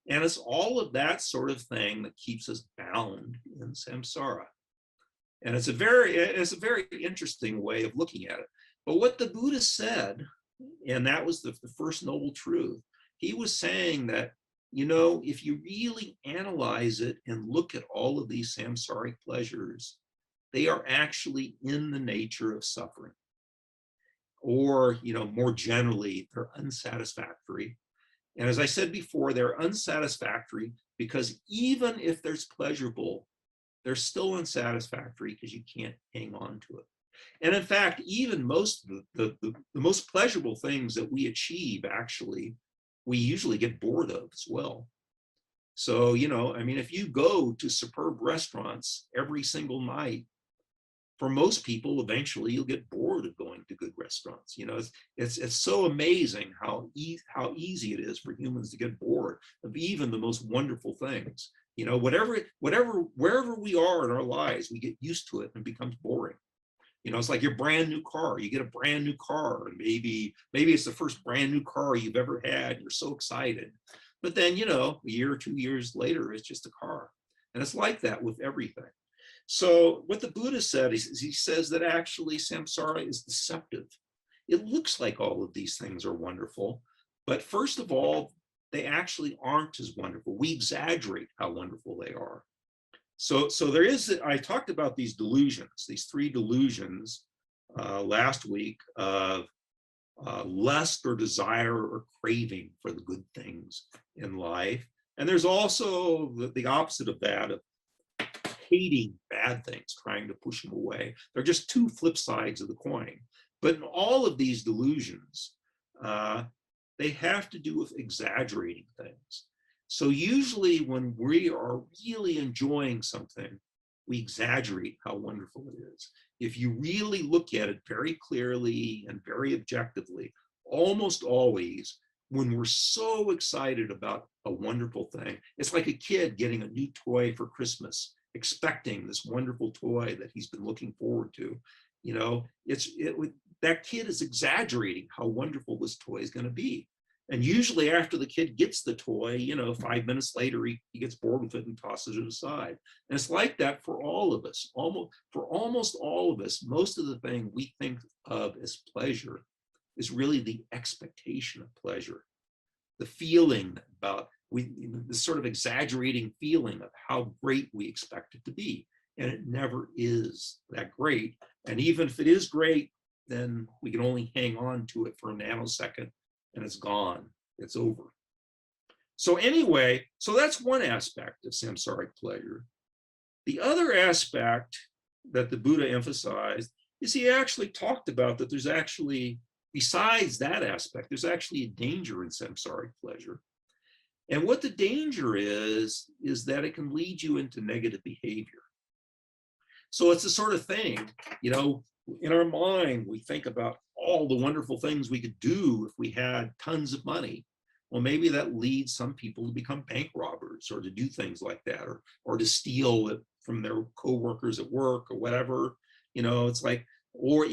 And it's all of that sort of thing that keeps us bound in samsara. And it's a very interesting way of looking at it. But what the Buddha said, and that was the first noble truth, he was saying that, you know, if you really analyze it and look at all of these samsaric pleasures, they are actually in the nature of suffering. or, more generally, they're unsatisfactory. And as I said before, they're unsatisfactory because even if there's pleasurable, they're still unsatisfactory because you can't hang on to it. And in fact, even most of the most pleasurable things that we achieve, actually, we usually get bored of as well. So, if you go to superb restaurants every single night, for most people, eventually you'll get bored of going to good restaurants. It's so amazing how easy it is for humans to get bored of even the most wonderful things. Wherever we are in our lives, we get used to it and it becomes boring. It's like your brand new car. You get a brand new car, and maybe it's the first brand new car you've ever had. You're so excited. But then, a year or 2 years later, it's just a car. And it's like that with everything. So what the Buddha said is he says that actually samsara is deceptive. It looks like all of these things are wonderful, but first of all, they actually aren't as wonderful. We exaggerate how wonderful they are. So there is, I talked about these delusions, these 3 delusions last week of lust or desire or craving for the good things in life. And there's also the opposite of that, of hating bad things, trying to push them away. They're just 2 flip sides of the coin. But in all of these delusions, they have to do with exaggerating things. So usually when we are really enjoying something, we exaggerate how wonderful it is. If you really look at it very clearly and very objectively, almost always, when we're so excited about a wonderful thing, it's like a kid getting a new toy for Christmas, expecting this wonderful toy that he's been looking forward to. That kid is exaggerating how wonderful this toy is going to be. And usually after the kid gets the toy, 5 minutes later, he gets bored with it and tosses it aside. And it's like that for all of us. Almost all of us, most of the thing we think of as pleasure is really the expectation of pleasure, the feeling about, the sort of exaggerating feeling of how great we expect it to be. And it never is that great. And even if it is great, then we can only hang on to it for a nanosecond and it's gone, it's over. So anyway, so that's one aspect of samsaric pleasure. The other aspect that the Buddha emphasized is he actually talked about that there's actually, besides that aspect, there's actually a danger in samsaric pleasure. And what the danger is that it can lead you into negative behavior. So it's the sort of thing, in our mind, we think about all the wonderful things we could do if we had tons of money. Well, maybe that leads some people to become bank robbers or to do things like that, or to steal it from their coworkers at work or whatever. It's like, or,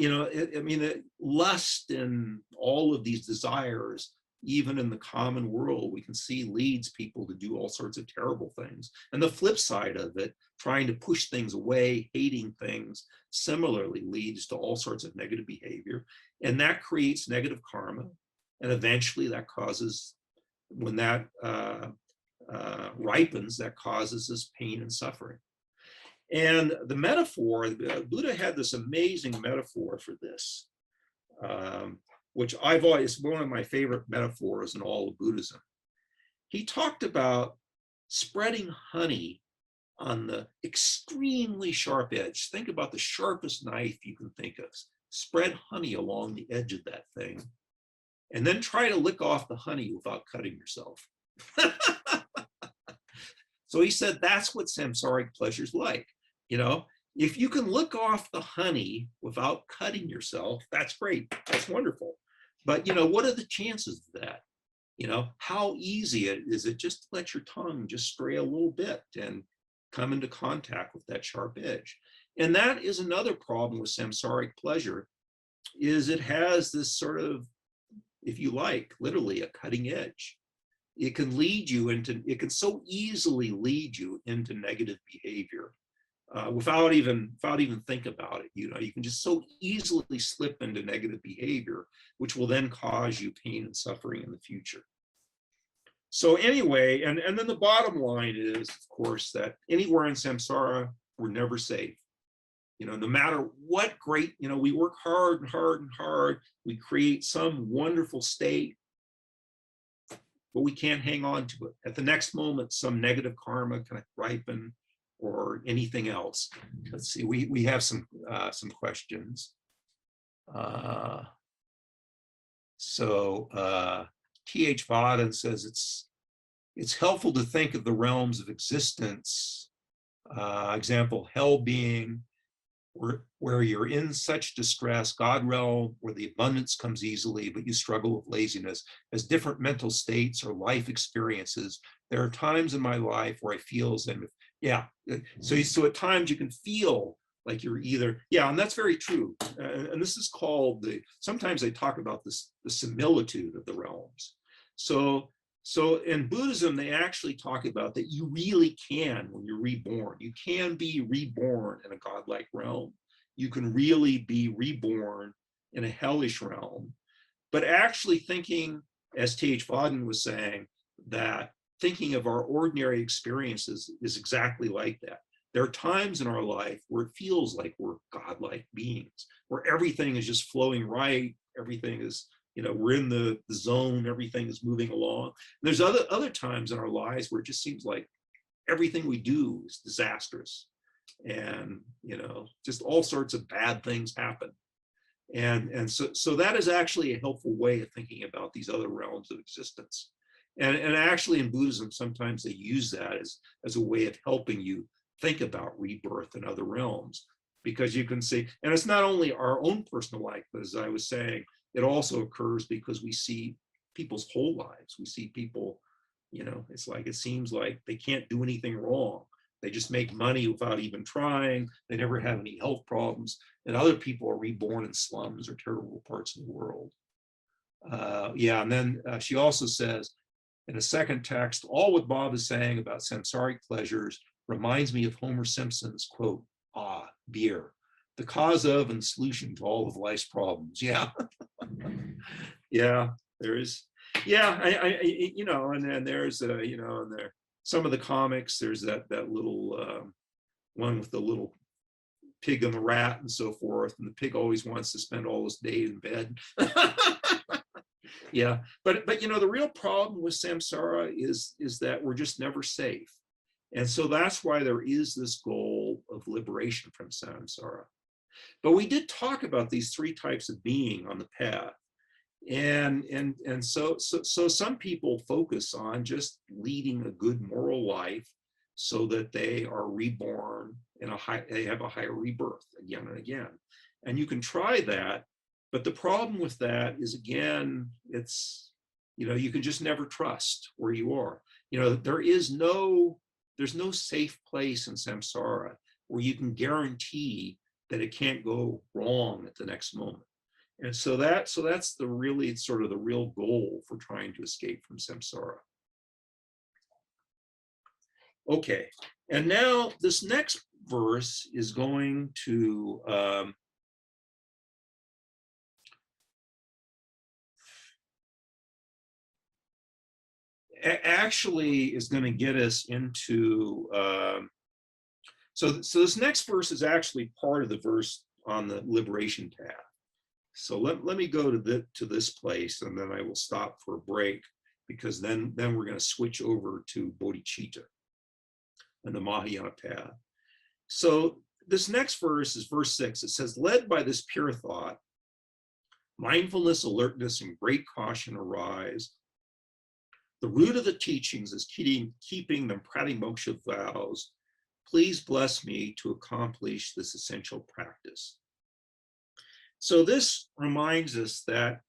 lust and all of these desires, even in the common world, we can see leads people to do all sorts of terrible things. And the flip side of it, trying to push things away, hating things, similarly leads to all sorts of negative behavior. And that creates negative karma. And eventually that causes, when that ripens, that causes us pain and suffering. And the metaphor, Buddha had this amazing metaphor for this, which I've always, one of my favorite metaphors in all of Buddhism. He talked about spreading honey on the extremely sharp edge. Think about the sharpest knife you can think of. Spread honey along the edge of that thing, and then try to lick off the honey without cutting yourself. So he said that's what samsaric pleasure is like. If you can lick off the honey without cutting yourself, that's great. That's wonderful. But what are the chances of that? How easy is it just to let your tongue just stray a little bit and come into contact with that sharp edge? And that is another problem with samsaric pleasure, is it has this sort of, if you like, literally a cutting edge. It can lead you into, it can so easily lead you into negative behavior without even think about it. You can just so easily slip into negative behavior, which will then cause you pain and suffering in the future. So anyway, and then the bottom line is, of course, that anywhere in samsara, we're never safe. no matter what great, we work hard and hard and hard, we create some wonderful state, but we can't hang on to it. At the next moment, some negative karma can ripen or anything else. Let's see, we have some questions. T.H. Vaden says it's helpful to think of the realms of existence, example, hell being, where you're in such distress, God realm, where the abundance comes easily, but you struggle with laziness, as different mental states or life experiences. There are times in my life where I feel as if, so at times you can feel like you're either, and that's very true. And this is called sometimes they talk about this, the similitude of the realms. So in Buddhism, they actually talk about that you really can, when you're reborn, you can be reborn in a godlike realm. You can really be reborn in a hellish realm. But actually thinking, as T.H. Vaden was saying, that thinking of our ordinary experiences is exactly like that. There are times in our life where it feels like we're godlike beings, where everything is just flowing right, everything is, we're in the zone, everything is moving along. And there's other times in our lives where it just seems like everything we do is disastrous. And, just all sorts of bad things happen. And so that is actually a helpful way of thinking about these other realms of existence. And actually in Buddhism, sometimes they use that as a way of helping you think about rebirth in other realms, because you can see, and it's not only our own personal life, but as I was saying, it also occurs because we see people's whole lives. We see people, it's like, it seems like they can't do anything wrong. They just make money without even trying. They never have any health problems. And other people are reborn in slums or terrible parts of the world. And then she also says, in a second text, all what Bob is saying about samsaric pleasures reminds me of Homer Simpson's quote, beer, the cause of and solution to all of life's problems. There is, and then there's, and there, some of the comics, there's that little one with the little pig and the rat and so forth, and the pig always wants to spend all his day in bed. But the real problem with samsara is that we're just never safe. And so that's why there is this goal of liberation from samsara. But we did talk about these three types of being on the path. And so some people focus on just leading a good moral life so that they are reborn they have a higher rebirth again and again. And you can try that, but the problem with that is, again, it's, you can just never trust where you are. There's no safe place in samsara where you can guarantee that it can't go wrong at the next moment. And so that's the really sort of the real goal for trying to escape from samsara. Okay, and now this next verse is going to actually is going to get us into so this next verse is actually part of the verse on the liberation path. So let me go to this place, and then I will stop for a break, because then we're going to switch over to bodhichitta and the Mahayana path. So this next verse is verse 6. It says, led by this pure thought, mindfulness, alertness, and great caution arise. The root of the teachings is keeping the pratimoksha vows. Please bless me to accomplish this essential practice. So this reminds us that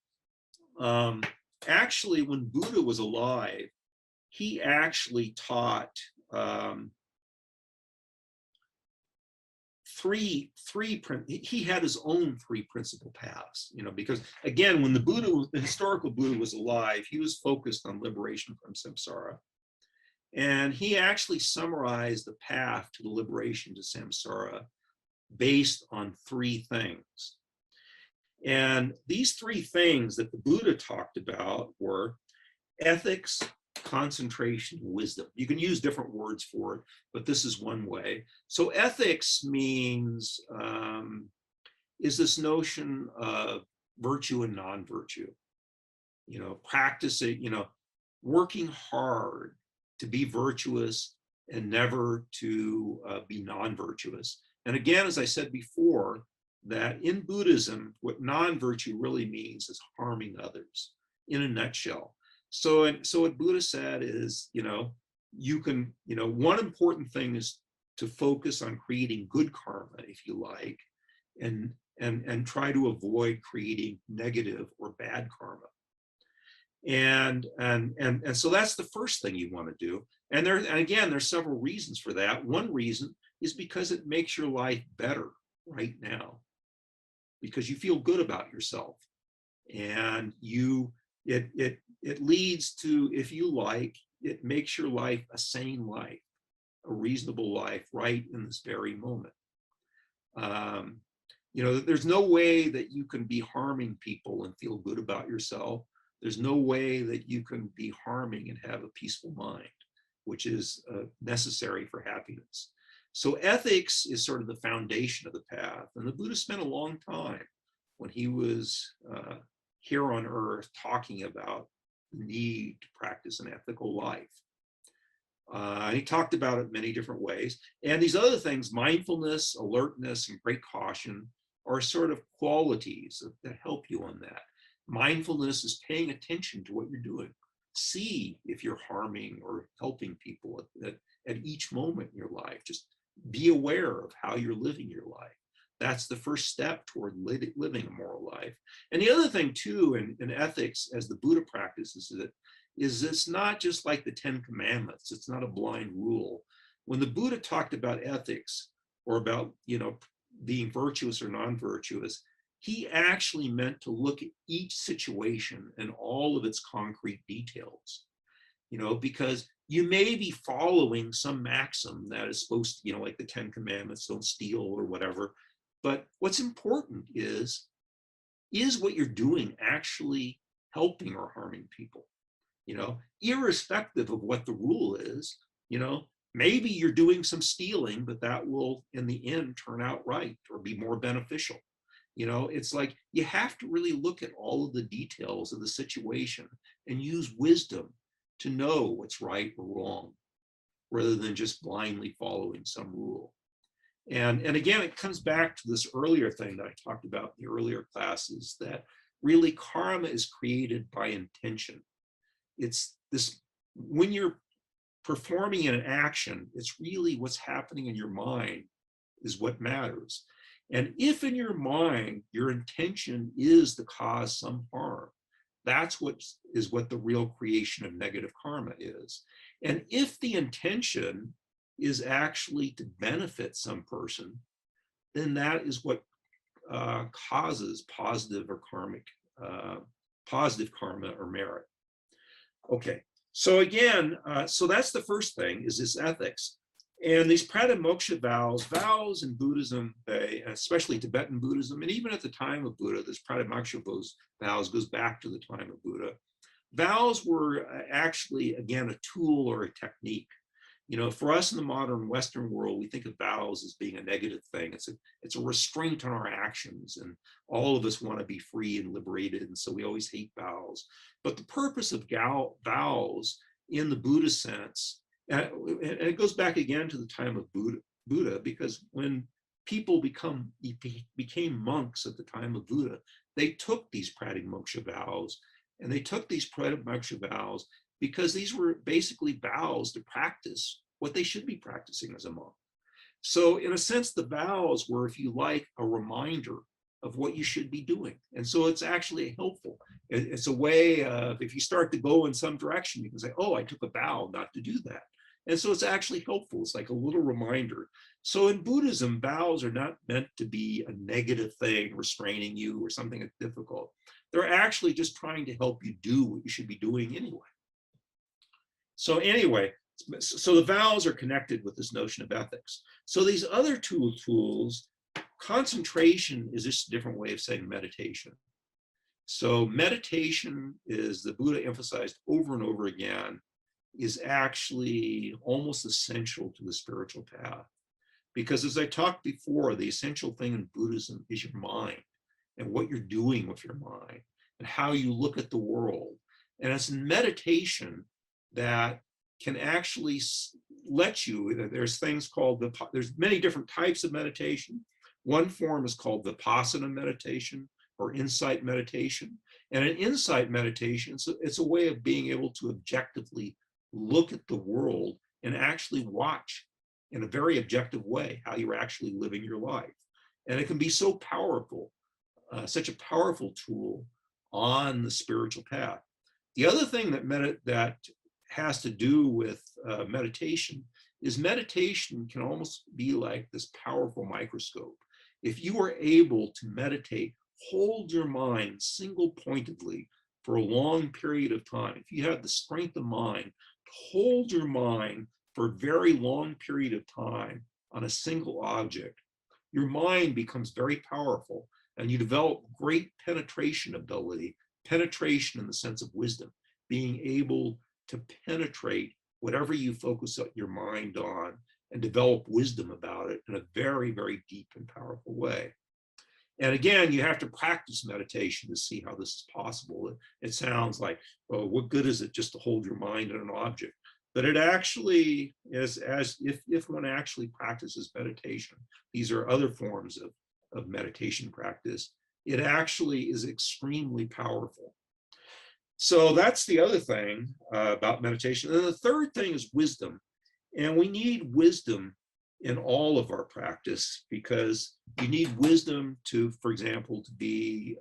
actually when Buddha was alive, he actually taught he had his own three principal paths, because again, when the historical Buddha was alive, he was focused on liberation from samsara. And he actually summarized the path to the liberation to samsara based on three things. And these three things that the Buddha talked about were ethics, concentration, wisdom. You can use different words for it, but this is one way. So ethics means, is this notion of virtue and non-virtue, practicing, working hard to be virtuous and never to be non-virtuous. And again, as I said before, that in Buddhism, what non-virtue really means is harming others, in a nutshell. So what Buddha said is, you can, one important thing is to focus on creating good karma, if you like, and try to avoid creating negative or bad karma. And so that's the first thing you want to do. And again, there's several reasons for that. One reason is because it makes your life better right now, because you feel good about yourself, and it leads to, if you like, it makes your life a sane life, a reasonable life right in this very moment. There's no way that you can be harming people and feel good about yourself. There's no way that you can be harming and have a peaceful mind, which is necessary for happiness. So ethics is sort of the foundation of the path. And the Buddha spent a long time when he was here on earth talking about the need to practice an ethical life. And he talked about it many different ways. And these other things, mindfulness, alertness, and great caution, are sort of qualities that help you on that. Mindfulness is paying attention to what you're doing. See if you're harming or helping people at each moment in your life. Just be aware of how you're living your life. That's the first step toward living a moral life. And the other thing too, in ethics, as the Buddha practices it, is it's not just like the 10 Commandments. It's not a blind rule. When the Buddha talked about ethics, or about, being virtuous or non-virtuous, he actually meant to look at each situation and all of its concrete details, because you may be following some maxim that is supposed to, like the 10 Commandments, don't steal or whatever. But what's important is what you're doing actually helping or harming people? Irrespective of what the rule is, maybe you're doing some stealing, but that will in the end turn out right or be more beneficial. It's like you have to really look at all of the details of the situation and use wisdom to know what's right or wrong, rather than just blindly following some rule. And again, it comes back to this earlier thing that I talked about in the earlier classes, that really karma is created by intention. It's this, when you're performing an action, it's really what's happening in your mind is what matters. And if in your mind, your intention is to cause some harm, that's what the real creation of negative karma is. And if the intention is actually to benefit some person, then that is what causes positive karma or merit. Okay, so again, so that's the first thing, is this ethics. And these pratimoksha vows in Buddhism, especially Tibetan Buddhism, and even at the time of Buddha, this pratimoksha vows goes back to the time of Buddha. Vows were actually, again, a tool or a technique. For us in the modern Western world, we think of vows as being a negative thing. It's a restraint on our actions, and all of us want to be free and liberated, and so we always hate vows. But the purpose of vows in the Buddha sense, and it goes back again to the time of Buddha, because when people became monks at the time of Buddha, they took these pratimoksha vows, and they took these pratimoksha vows because these were basically vows to practice what they should be practicing as a monk. So in a sense, the vows were, if you like, a reminder of what you should be doing. And so it's actually helpful. It's a way of, if you start to go in some direction, you can say, oh, I took a vow not to do that. And so it's actually helpful. It's like a little reminder. So in Buddhism, vows are not meant to be a negative thing restraining you or something that's difficult. They're actually just trying to help you do what you should be doing anyway. So anyway, so the vows are connected with this notion of ethics. So these other two tools, concentration is just a different way of saying meditation. So meditation is, the Buddha emphasized over and over again, is actually almost essential to the spiritual path. Because as I talked before, the essential thing in Buddhism is your mind and what you're doing with your mind and how you look at the world. And it's meditation that can actually let you, there's things called, there's many different types of meditation. One form is called Vipassana meditation or insight meditation. And an insight meditation, it's a way of being able to objectively look at the world and actually watch in a very objective way how you're actually living your life. And it can be so powerful, such a powerful tool on the spiritual path. The other thing that has to do with meditation is meditation can almost be like this powerful microscope. If you are able to meditate, hold your mind single-pointedly for a long period of time, if you have the strength of mind to hold your mind for a very long period of time on a single object, your mind becomes very powerful and you develop great penetration ability, penetration in the sense of wisdom, being able to penetrate whatever you focus your mind on and develop wisdom about it in a very, very deep and powerful way. And again, you have to practice meditation to see how this is possible. It sounds like, well, what good is it just to hold your mind on an object? But it actually is, as if one actually practices meditation, these are other forms of meditation practice, it actually is extremely powerful. So that's the other thing about meditation. And the third thing is wisdom. And we need wisdom in all of our practice because you need wisdom to, for example, to be,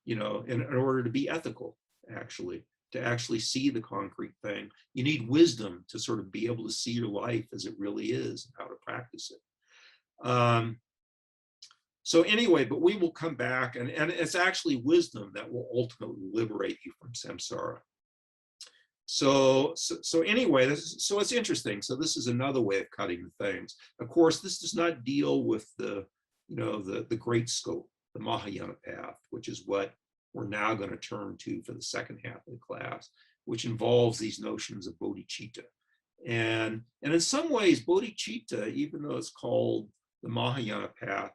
in order to be ethical, actually, to actually see the concrete thing. You need wisdom to sort of be able to see your life as it really is and how to practice it. So anyway, but we will come back, and it's actually wisdom that will ultimately liberate you from samsara. So anyway, so it's interesting. So this is another way of cutting the things. Of course, this does not deal with the great scope, the Mahayana path, which is what we're now going to turn to for the second half of the class, which involves these notions of bodhichitta. And in some ways, bodhichitta, even though it's called the Mahayana path,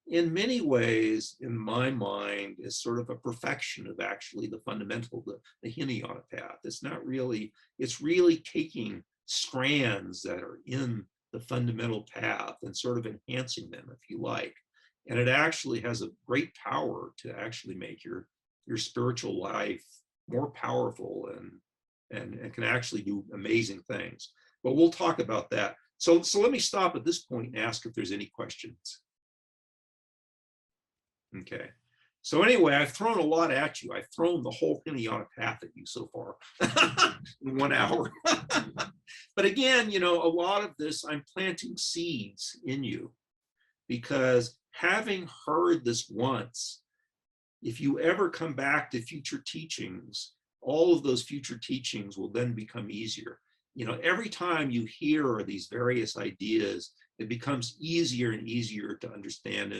in many ways, in my mind, is sort of a perfection of actually the fundamental, the Hinayana path. It's not really, it's really taking strands that are in the fundamental path and sort of enhancing them, if you like. And it actually has a great power to actually make your spiritual life more powerful and can actually do amazing things. But we'll talk about that. So let me stop at this point and ask if there's any questions. Okay. So anyway, I've thrown a lot at you. I've thrown the whole Hinayana path at you so far in 1 hour. But again, a lot of this, I'm planting seeds in you because having heard this once, if you ever come back to future teachings, all of those future teachings will then become easier. Every time you hear these various ideas, it becomes easier and easier to understand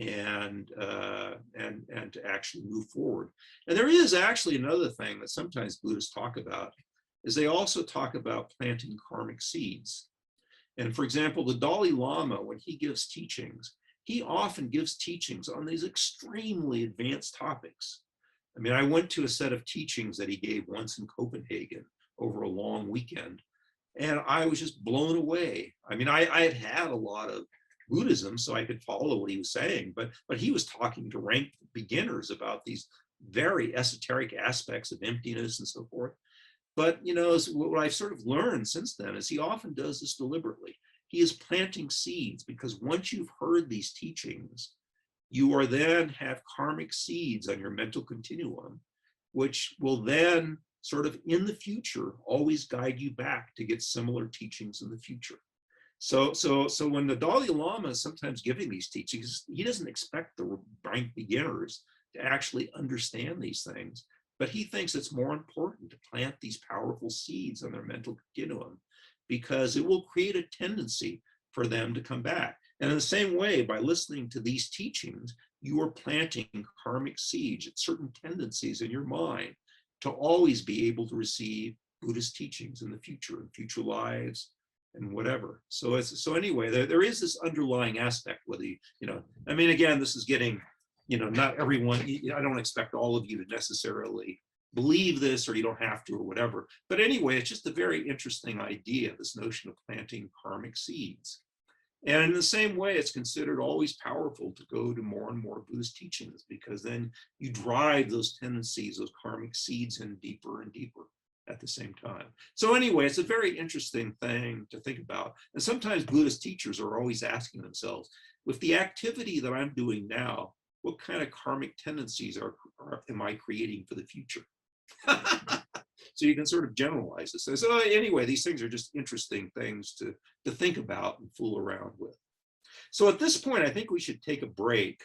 and to actually move forward. And there is actually another thing that sometimes Buddhists talk about, is they also talk about planting karmic seeds. And for example, the Dalai Lama, when he gives teachings, he often gives teachings on these extremely advanced topics. I mean, I went to a set of teachings that he gave once in Copenhagen over a long weekend, and I was just blown away. I mean, I had had a lot of Buddhism, so I could follow what he was saying, but he was talking to ranked beginners about these very esoteric aspects of emptiness and so forth. But what I've sort of learned since then is he often does this deliberately. He is planting seeds because once you've heard these teachings, you are then have karmic seeds on your mental continuum, which will then sort of in the future always guide you back to get similar teachings in the future. So when the Dalai Lama is sometimes giving these teachings, he doesn't expect the rank beginners to actually understand these things, but he thinks it's more important to plant these powerful seeds on their mental continuum because it will create a tendency for them to come back. And in the same way, by listening to these teachings, you are planting karmic seeds, certain tendencies in your mind to always be able to receive Buddhist teachings in the future, in future lives, and whatever. So anyway, there is this underlying aspect, whether I mean, again, this is getting, not everyone, I don't expect all of you to necessarily believe this, or you don't have to, or whatever. But anyway, it's just a very interesting idea, this notion of planting karmic seeds. And in the same way, it's considered always powerful to go to more and more Buddhist teachings, because then you drive those tendencies, those karmic seeds in deeper and deeper at the same time. So anyway, it's a very interesting thing to think about. And sometimes Buddhist teachers are always asking themselves, with the activity that I'm doing now, what kind of karmic tendencies am I creating for the future? So you can sort of generalize this. So anyway, these things are just interesting things to think about and fool around with. So at this point, I think we should take a break.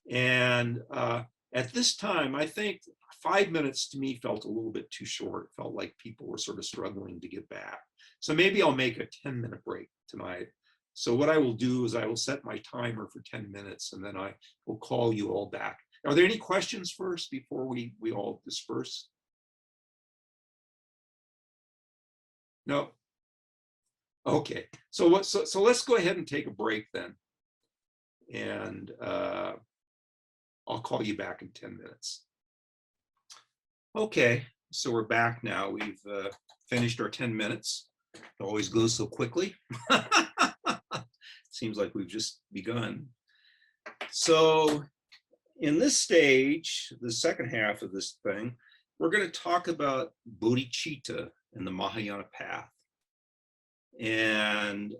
And at this time, I think 5 minutes to me felt a little bit too short. It felt like people were sort of struggling to get back. So maybe I'll make a 10-minute break tonight. So what I will do is I will set my timer for 10 minutes, and then I will call you all back. Are there any questions first before we all disperse? No? Okay, so let's go ahead and take a break then. And I'll call you back in 10 minutes. Okay, so we're back now. We've finished our 10 minutes. It always goes so quickly. Seems like we've just begun. So in this stage, the second half of this thing, we're going to talk about bodhicitta and the Mahayana path. And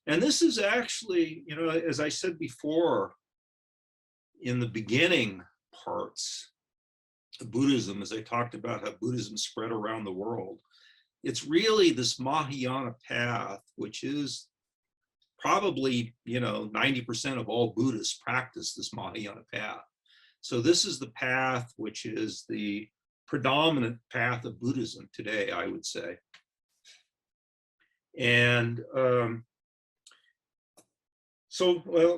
this is actually, as I said before, in the beginning parts of Buddhism, as I talked about how Buddhism spread around the world, it's really this Mahayana path, which is probably, 90% of all Buddhists practice this Mahayana path. So this is the path which is the predominant path of Buddhism today, I would say. And well,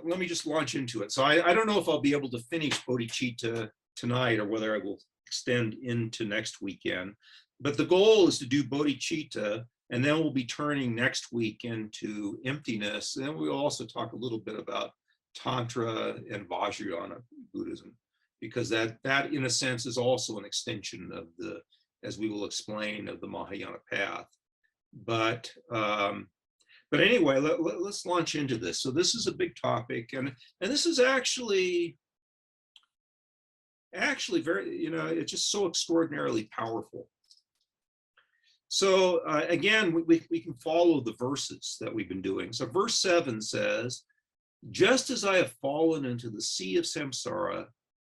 let me just launch into it. So I don't know if I'll be able to finish bodhicitta tonight, or whether I will extend into next weekend. But the goal is to do bodhicitta, and then we'll be turning next week into emptiness. And then we'll also talk a little bit about Tantra and Vajrayana Buddhism, because that in a sense is also an extension of the, as we will explain, of the Mahayana path. But anyway, let's launch into this. So this is a big topic, and this is actually very, it's just so extraordinarily powerful. So again, we can follow the verses that we've been doing. So verse 7 says, "Just as I have fallen into the sea of samsara,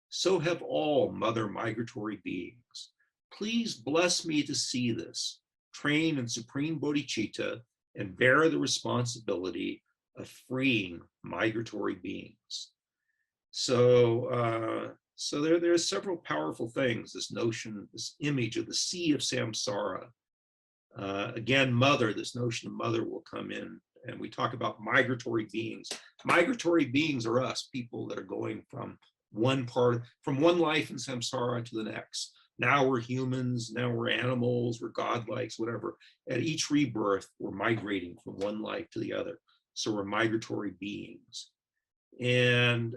so have all mother migratory beings. Please bless me to see this, train in supreme bodhicitta, and bear the responsibility of freeing migratory beings." So there's several powerful things, this notion, this image of the sea of samsara. Again, mother, this notion of mother will come in, and we talk about migratory beings. Migratory beings are us, people that are going from one life in samsara to the next. Now we're humans, now we're animals, we're godlikes, whatever. At each rebirth, we're migrating from one life to the other. So we're migratory beings. And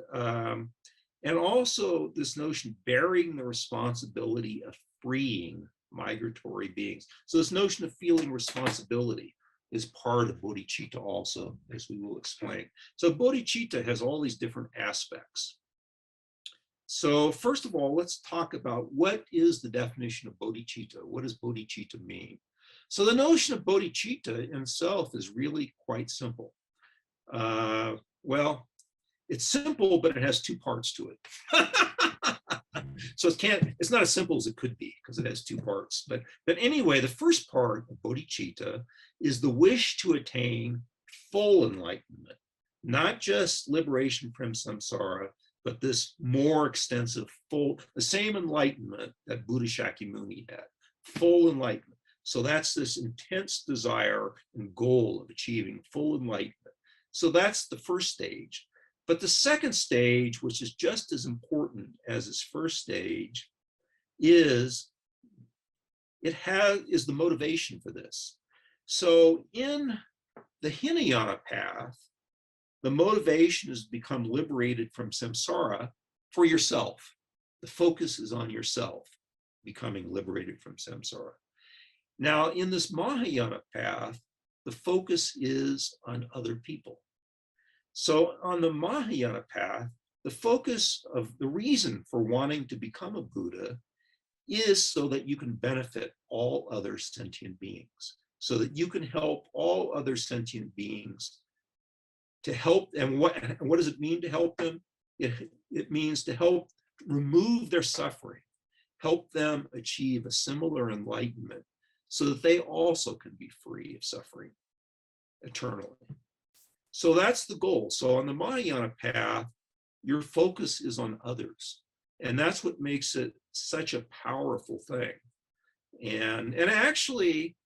also this notion, bearing the responsibility of freeing migratory beings. So this notion of feeling responsibility is part of bodhicitta also, as we will explain. So bodhicitta has all these different aspects. So first of all, let's talk about what is the definition of bodhicitta. What does bodhicitta mean? So the notion of bodhicitta in itself is really quite simple. Well, it's simple, but it has two parts to it. So it's not as simple as it could be, because it has two parts. But anyway, the first part of bodhicitta is the wish to attain full enlightenment, not just liberation from samsara, but this more extensive, the same enlightenment that Buddha Shakyamuni had, full enlightenment. So that's this intense desire and goal of achieving full enlightenment. So that's the first stage. But the second stage, which is just as important as his first stage, is is the motivation for this. So in the Hinayana path, the motivation is to become liberated from samsara for yourself. The focus is on yourself, becoming liberated from samsara. Now, in this Mahayana path, the focus is on other people. So on the Mahayana path, the focus of the reason for wanting to become a Buddha is so that you can benefit all other sentient beings, so that you can help all other sentient beings to help. And what does it mean to help them? It means to help remove their suffering, help them achieve a similar enlightenment so that they also can be free of suffering eternally. So that's the goal. So on the Mahayana path, your focus is on others. And that's what makes it such a powerful thing. And actually,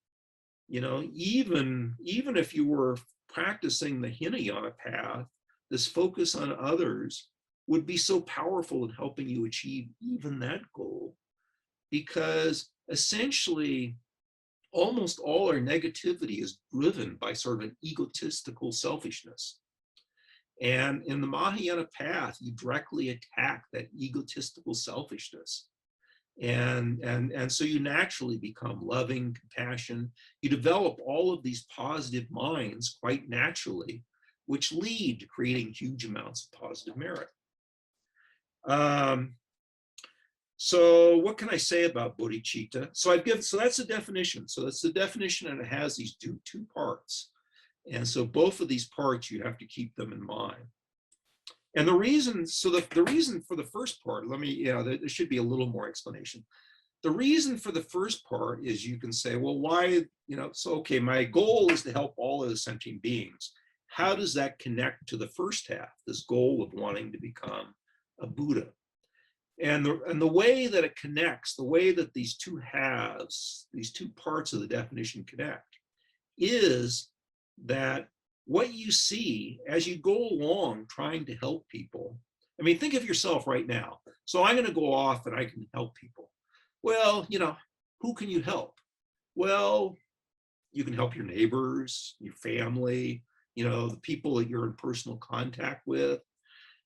even if you were practicing the Hinayana path, this focus on others would be so powerful in helping you achieve even that goal, because essentially almost all our negativity is driven by sort of an egotistical selfishness. And in the Mahayana path, you directly attack that egotistical selfishness. And so you naturally become loving, compassion. You develop all of these positive minds quite naturally, which lead to creating huge amounts of positive merit. So what can I say about bodhicitta? So that's the definition. So that's the definition, and it has these two parts. And so both of these parts, you have to keep them in mind. And the reason for the first part, there should be a little more explanation. The reason for the first part is you can say, well, why, so okay, my goal is to help all of the sentient beings. How does that connect to the first half, this goal of wanting to become a Buddha? And the way that it connects, the way that these two halves, these two parts of the definition connect, is that what you see as you go along trying to help people. I mean, think of yourself right now. So I'm going to go off and I can help people. Well, who can you help? Well, you can help your neighbors, your family, the people that you're in personal contact with.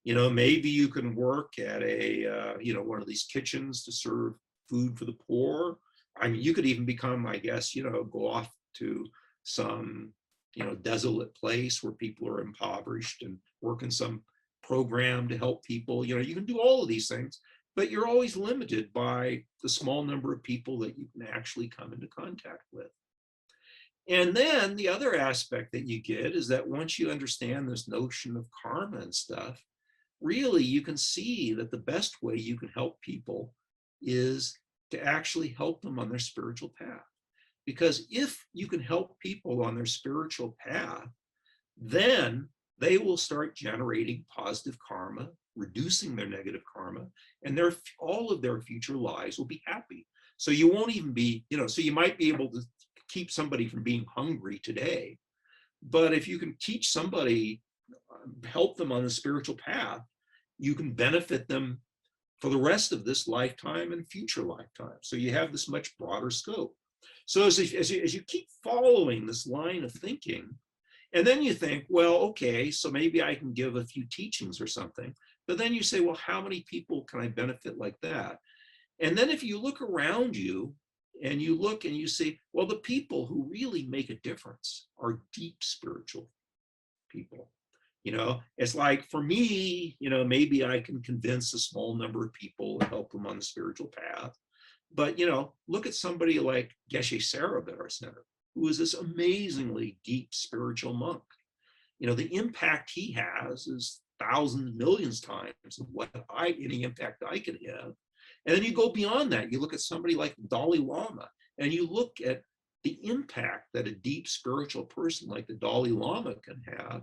Maybe you can work at one of these kitchens to serve food for the poor. I mean, you could even become, I guess, go off to some, desolate place where people are impoverished and work in some program to help people. You can do all of these things, but you're always limited by the small number of people that you can actually come into contact with. And then the other aspect that you get is that once you understand this notion of karma and stuff, really you can see that the best way you can help people is to actually help them on their spiritual path. Because if you can help people on their spiritual path, then they will start generating positive karma, reducing their negative karma, and all of their future lives will be happy. So you won't even be, so you might be able to keep somebody from being hungry today. But if you can teach somebody, help them on the spiritual path, you can benefit them for the rest of this lifetime and future lifetime. So you have this much broader scope. So as you keep following this line of thinking, and then you think, well, okay, so maybe I can give a few teachings or something. But then you say, well, how many people can I benefit like that? And then if you look around you and you look and you see, well, the people who really make a difference are deep spiritual people. It's like for me, maybe I can convince a small number of people and help them on the spiritual path. But, look at somebody like Geshe Sarab at our center, who is this amazingly deep spiritual monk. The impact he has is thousands, millions times of any impact I can have. And then you go beyond that. You look at somebody like the Dalai Lama, and you look at the impact that a deep spiritual person like the Dalai Lama can have.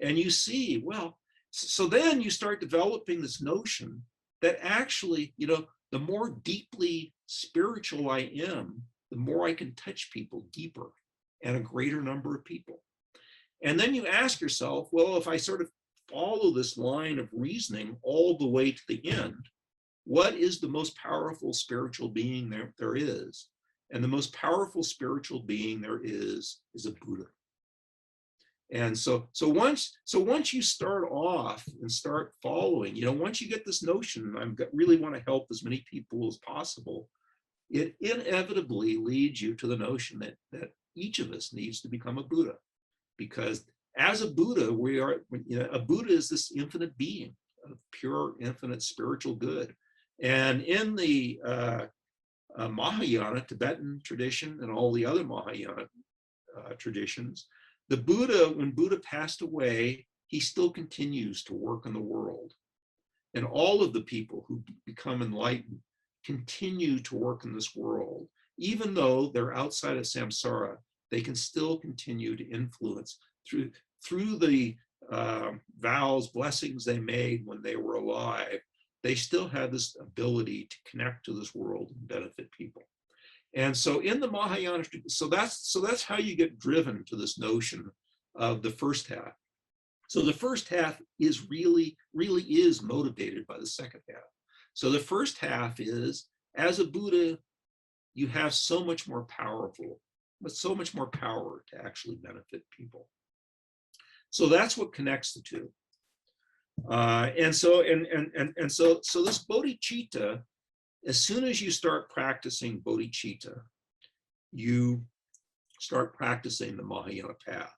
And you see, well, so then you start developing this notion that actually, the more deeply spiritual I am, the more I can touch people deeper and a greater number of people. And then you ask yourself, well, if I sort of follow this line of reasoning all the way to the end, what is the most powerful spiritual being there is? And the most powerful spiritual being there is a Buddha. And so once you start off and start following, once you get this notion, really want to help as many people as possible, it inevitably leads you to the notion that each of us needs to become a Buddha. Because as a Buddha, a Buddha is this infinite being of pure, infinite spiritual good. And in the Mahayana, Tibetan tradition, and all the other Mahayana traditions, the Buddha, when Buddha passed away, he still continues to work in the world. And all of the people who become enlightened continue to work in this world. Even though they're outside of samsara, they can still continue to influence through the vows, blessings they made when they were alive. They still have this ability to connect to this world and benefit people. And so in the Mahayana, so that's how you get driven to this notion of the first half. So the first half is really is motivated by the second half. So the first half is, as a Buddha, you have so much more power to actually benefit people. So that's what connects the two. And so this bodhicitta, as soon as you start practicing bodhicitta, you start practicing the Mahayana path.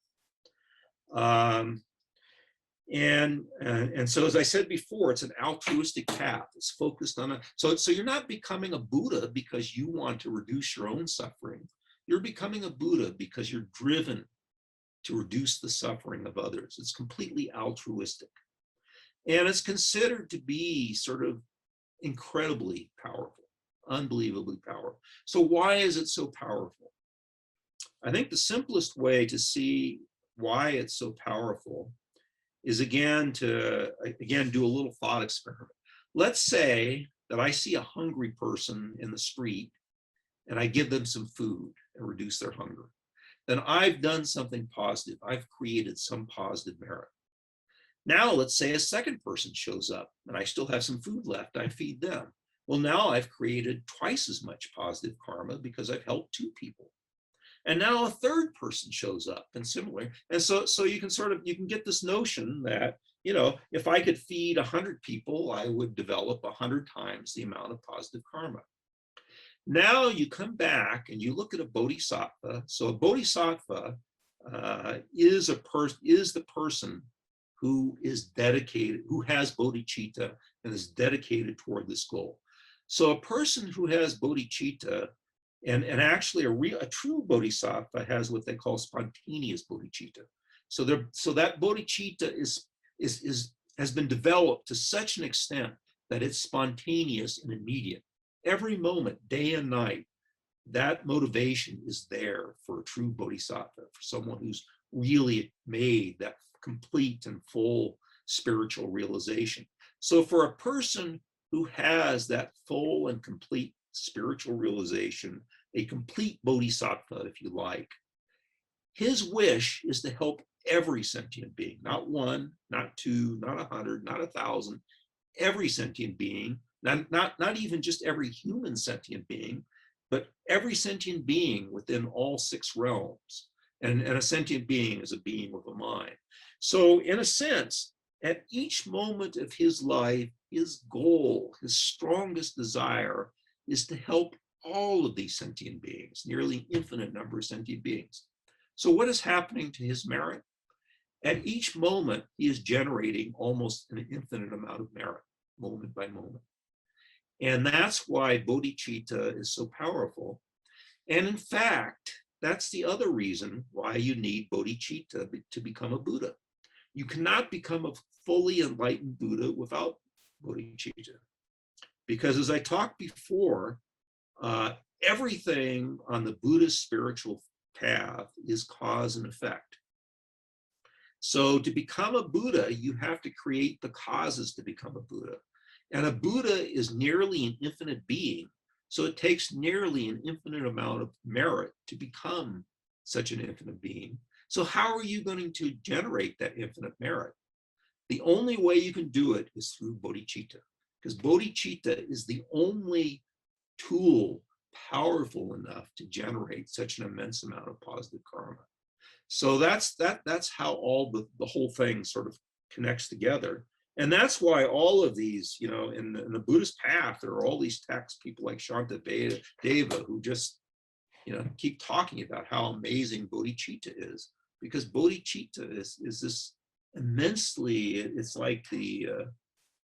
And so, as I said before, it's an altruistic path. It's focused on so you're not becoming a Buddha because you want to reduce your own suffering. You're becoming a Buddha because you're driven to reduce the suffering of others. It's completely altruistic. And it's considered to be sort of incredibly powerful, unbelievably powerful. So why is it so powerful? I think the simplest way to see why it's so powerful is again do a little thought experiment. Let's say that I see a hungry person in the street and I give them some food and reduce their hunger. Then I've done something positive. I've created some positive merit. Now, let's say a second person shows up and I still have some food left. I feed them. Well, now I've created twice as much positive karma because I've helped two people. And now a third person shows up and similar. And so you can get this notion that, if I could feed 100 people, I would develop 100 times the amount of positive karma. Now you come back and you look at a bodhisattva. So a bodhisattva is the person who is dedicated, who has bodhicitta and is dedicated toward this goal. So a person who has bodhicitta, and actually a true bodhisattva has what they call spontaneous bodhicitta. So that bodhicitta has been developed to such an extent that it's spontaneous and immediate. Every moment, day and night, that motivation is there for a true bodhisattva, for someone who's really made that complete and full spiritual realization. So for a person who has that full and complete spiritual realization, a complete bodhisattva, if you like, his wish is to help every sentient being, not one, not two, not 100, not 1,000, every sentient being, not even just every human sentient being, but every sentient being within all 6 realms. And a sentient being is a being with a mind. So in a sense, at each moment of his life, his goal, his strongest desire is to help all of these sentient beings, nearly infinite number of sentient beings. So what is happening to his merit? At each moment, he is generating almost an infinite amount of merit, moment by moment. And that's why bodhicitta is so powerful. And in fact, that's the other reason why you need bodhicitta to become a Buddha. You cannot become a fully enlightened Buddha without bodhicitta. Because as I talked before, everything on the Buddhist spiritual path is cause and effect. So to become a Buddha, you have to create the causes to become a Buddha. And a Buddha is nearly an infinite being. So it takes nearly an infinite amount of merit to become such an infinite being. So how are you going to generate that infinite merit? The only way you can do it is through bodhicitta, because bodhicitta is the only tool powerful enough to generate such an immense amount of positive karma. So that's how all the whole thing sort of connects together. And that's why all of these, you know, in the Buddhist path, there are all these texts, people like Shantideva, who just, you know, keep talking about how amazing bodhicitta is, because bodhicitta is this immensely, it's like the,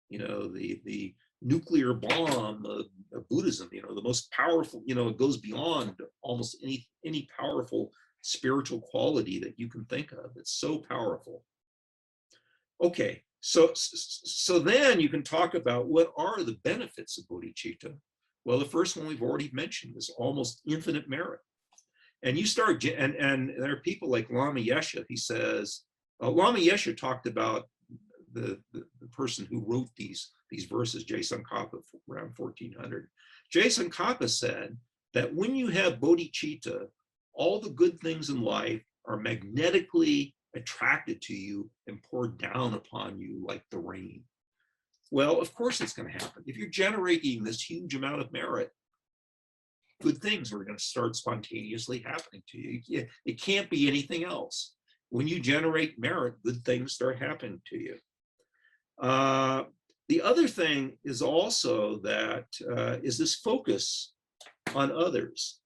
you know, the nuclear bomb of Buddhism, you know, the most powerful, you know, it goes beyond almost any powerful spiritual quality that you can think of. It's so powerful. Okay, so then you can talk about what are the benefits of bodhicitta. Well, the first one we've already mentioned is almost infinite merit. And you start, and there are people like Lama Yeshe. He says, Lama Yeshe talked about the person who wrote these verses, Je Tsongkhapa, around 1400. Je Tsongkhapa said that when you have bodhicitta, all the good things in life are magnetically attracted to you and poured down upon you like the rain. Well, of course it's going to happen. If you're generating this huge amount of merit, good things are going to start spontaneously happening to you. It can't be anything else. When you generate merit, good things start happening to you. The other thing is also that is this focus on others.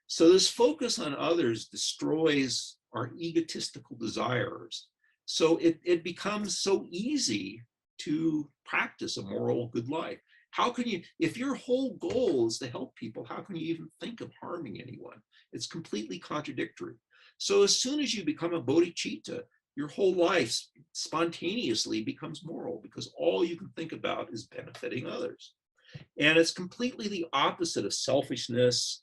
So this focus on others destroys our egotistical desires. So it becomes so easy to practice a moral good life. How can you, if your whole goal is to help people, how can you even think of harming anyone? It's completely contradictory. So as soon as you become a bodhicitta, your whole life spontaneously becomes moral, because all you can think about is benefiting others. And it's completely the opposite of selfishness,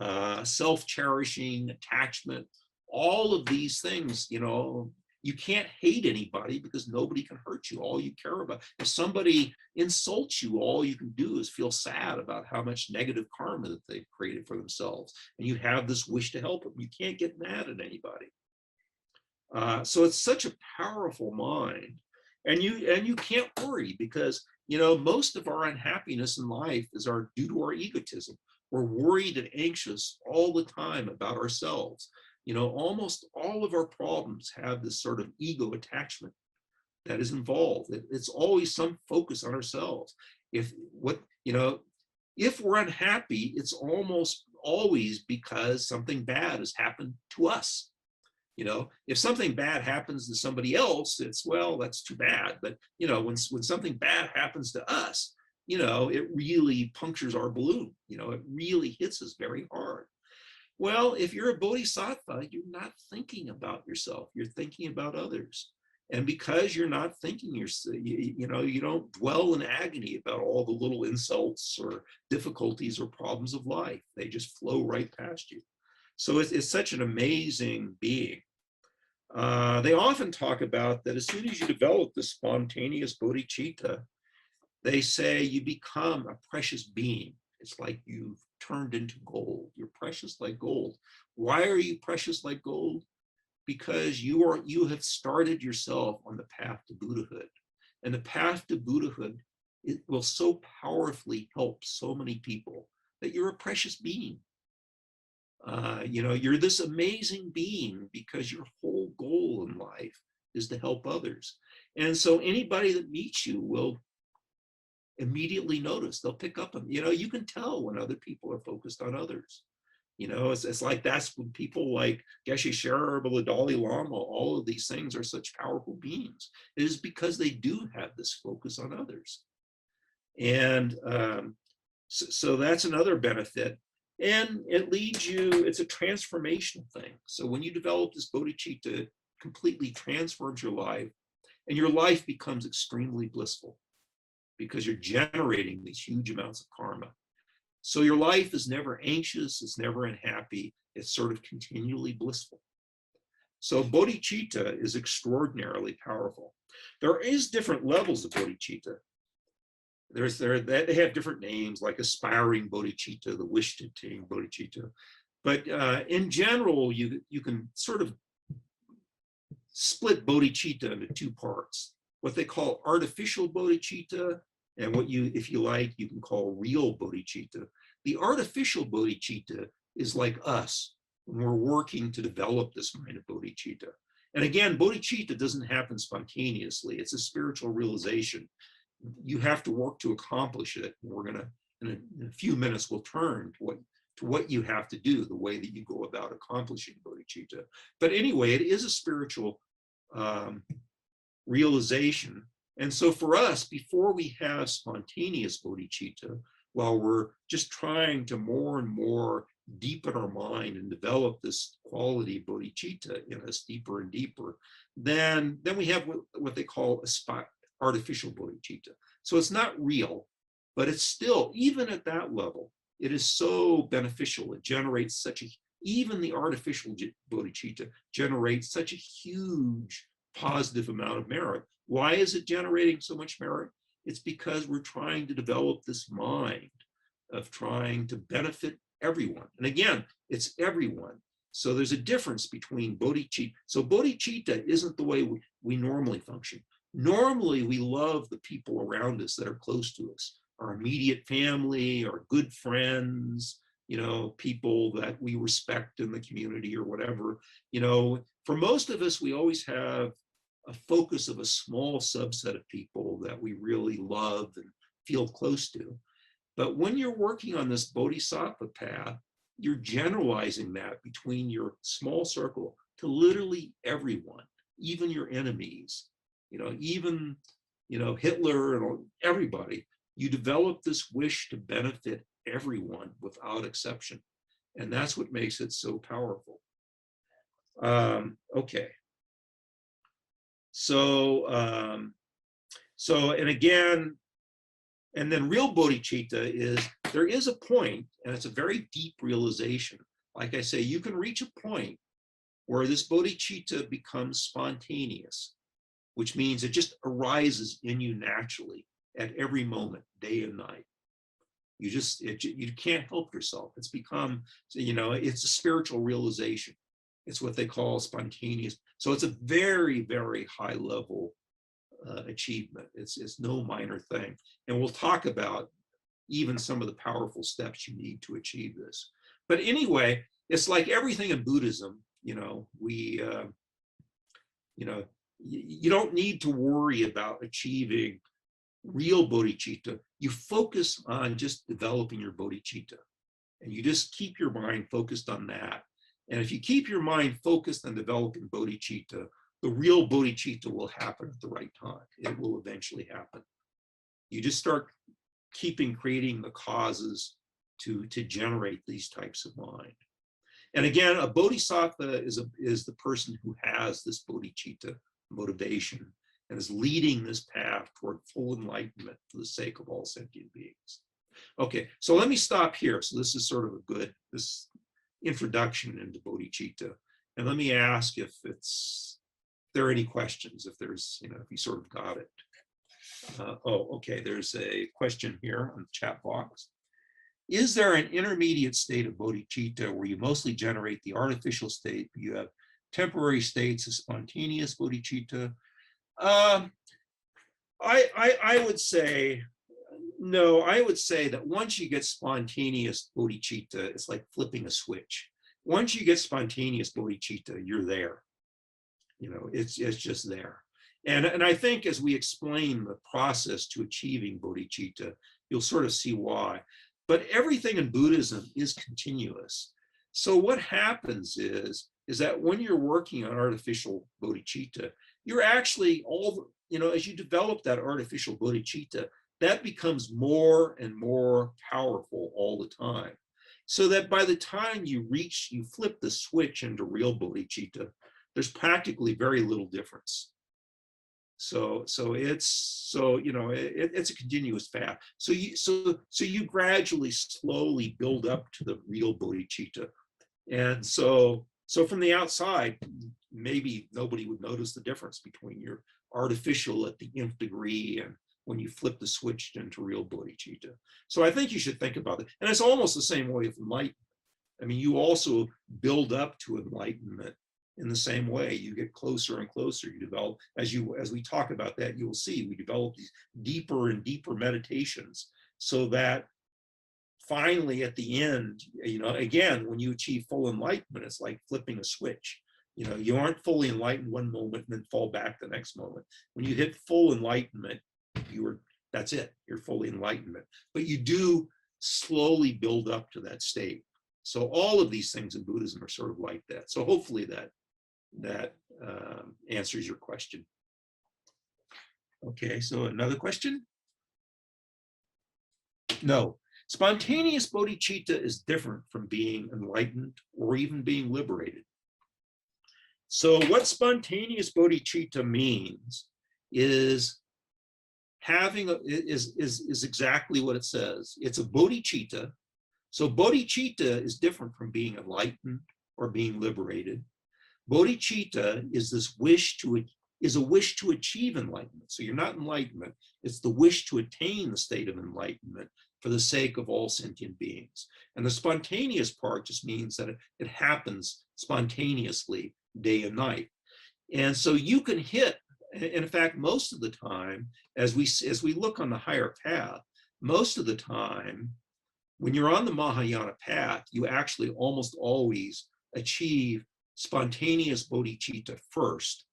self-cherishing, attachment, all of these things. You know, you can't hate anybody because nobody can hurt you. All you care about, if somebody insults you, all you can do is feel sad about how much negative karma that they've created for themselves. And you have this wish to help them. You can't get mad at anybody. So it's such a powerful mind. And you can't worry, because, you know, most of our unhappiness in life is due to our egotism. We're worried and anxious all the time about ourselves. You know, almost all of our problems have this sort of ego attachment that is involved. It's always some focus on ourselves. If we're unhappy, it's almost always because something bad has happened to us. You know, if something bad happens to somebody else, it's, well, that's too bad. But, you know, when something bad happens to us, you know, it really punctures our balloon. You know, it really hits us very hard. Well, if you're a bodhisattva, you're not thinking about yourself. You're thinking about others. And because you're not thinking, you know, you don't dwell in agony about all the little insults or difficulties or problems of life. They just flow right past you. So it's such an amazing being. They often talk about that as soon as you develop the spontaneous bodhicitta, they say you become a precious being. It's like you've turned into gold. You're precious like gold. Why are you precious like gold? Because you have started yourself on the path to Buddhahood. And the path to Buddhahood, it will so powerfully help so many people that you're a precious being. You know, you're this amazing being because your whole goal in life is to help others. And so anybody that meets you will immediately notice. They'll pick up on, you know, you can tell when other people are focused on others. You know, it's like that's when people like Geshe Sherab, the Dalai Lama, all of these things are such powerful beings. It is because they do have this focus on others. And so that's another benefit. And it leads you, it's a transformational thing. So when you develop this bodhicitta, it completely transforms your life, and your life becomes extremely blissful because you're generating these huge amounts of karma. So your life is never anxious, it's never unhappy, it's sort of continually blissful. So bodhicitta is extraordinarily powerful. There is different levels of bodhicitta. They have different names, like aspiring bodhicitta, the wish to attain bodhicitta. But in general, you can sort of split bodhicitta into two parts. What they call artificial bodhicitta, and what you, if you like, you can call real bodhicitta. The artificial bodhicitta is like us when we're working to develop this mind of bodhicitta. And again, bodhicitta doesn't happen spontaneously. It's a spiritual realization. You have to work to accomplish it. We're going to, in a few minutes, we'll turn to what you have to do, the way that you go about accomplishing bodhicitta. But anyway, it is a spiritual realization. And so for us, before we have spontaneous bodhicitta, while we're just trying to more and more deepen our mind and develop this quality of bodhicitta in us deeper and deeper, then we have what they call artificial bodhicitta. So it's not real, but it's still, even at that level, it is so beneficial. It generates even the artificial bodhicitta generates such a huge positive amount of merit. Why is it generating so much merit? It's because we're trying to develop this mind of trying to benefit everyone. And again, it's everyone. So there's a difference between bodhicitta. So bodhicitta isn't the way we normally function. Normally, we love the people around us that are close to us, our immediate family, our good friends, people that we respect in the community or whatever. For most of us, we always have a focus of a small subset of people that we really love and feel close to. But when you're working on this bodhisattva path, you're generalizing that between your small circle to literally everyone, even your enemies, even, Hitler and everybody. You develop this wish to benefit everyone without exception. And that's what makes it so powerful. Okay. So, and again, and then real bodhicitta there is a point, and it's a very deep realization. Like I say, you can reach a point where this bodhicitta becomes spontaneous, which means it just arises in you naturally at every moment, day and night. You can't help yourself. It's become, it's a spiritual realization. It's what they call spontaneous. So it's a very, very high level achievement. It's no minor thing. And we'll talk about even some of the powerful steps you need to achieve this. But anyway, it's like everything in Buddhism, you don't need to worry about achieving real bodhicitta. You focus on just developing your bodhicitta, and you just keep your mind focused on that. And if you keep your mind focused on developing bodhicitta, the real bodhicitta will happen at the right time. It will eventually happen. You just start creating the causes to generate these types of mind. And again, a bodhisattva is the person who has this bodhicitta motivation and is leading this path toward full enlightenment for the sake of all sentient beings. Okay, so let me stop here. So this is sort of this introduction into bodhicitta. And let me ask if there are any questions, if there's, if you sort of got it. Okay, there's a question here on the chat box. Is there an intermediate state of bodhicitta where you mostly generate the artificial state, but you have temporary states of spontaneous bodhicitta? I would say, no, I would say that once you get spontaneous bodhicitta, it's like flipping a switch. Once you get spontaneous bodhicitta, you're there. It's just there. And I think as we explain the process to achieving bodhicitta, you'll sort of see why. But everything in Buddhism is continuous. So what happens is that when you're working on artificial bodhicitta, you're actually as you develop that artificial bodhicitta, that becomes more and more powerful all the time. So that by the time you flip the switch into real bodhicitta, there's practically very little difference. So it's a continuous path. So you gradually, slowly build up to the real bodhicitta, and so from the outside, maybe nobody would notice the difference between your artificial at the nth degree and when you flip the switch into real bodhicitta. So I think you should think about it, and it's almost the same way with enlightenment. I mean, you also build up to enlightenment in the same way. You get closer and closer. You develop, as we talk about that, you will see we develop these deeper and deeper meditations, so that finally at the end, again, when you achieve full enlightenment, it's like flipping a switch. You aren't fully enlightened one moment and then fall back the next moment. When you hit full enlightenment, that's it, you're fully enlightenment. But you do slowly build up to that state. So all of these things in Buddhism are sort of like that. So hopefully that answers your question. Okay, so another question? No. Spontaneous bodhicitta is different from being enlightened or even being liberated. So what spontaneous bodhicitta means is is exactly what it says. It's a bodhicitta. So bodhicitta is different from being enlightened or being liberated. Bodhicitta is a wish to achieve enlightenment. So you're not enlightenment, it's the wish to attain the state of enlightenment for the sake of all sentient beings. And the spontaneous part just means that it happens spontaneously day and night. And so you can hit, in fact, most of the time, as we look on the higher path, most of the time, when you're on the Mahayana path, you actually almost always achieve spontaneous bodhicitta first,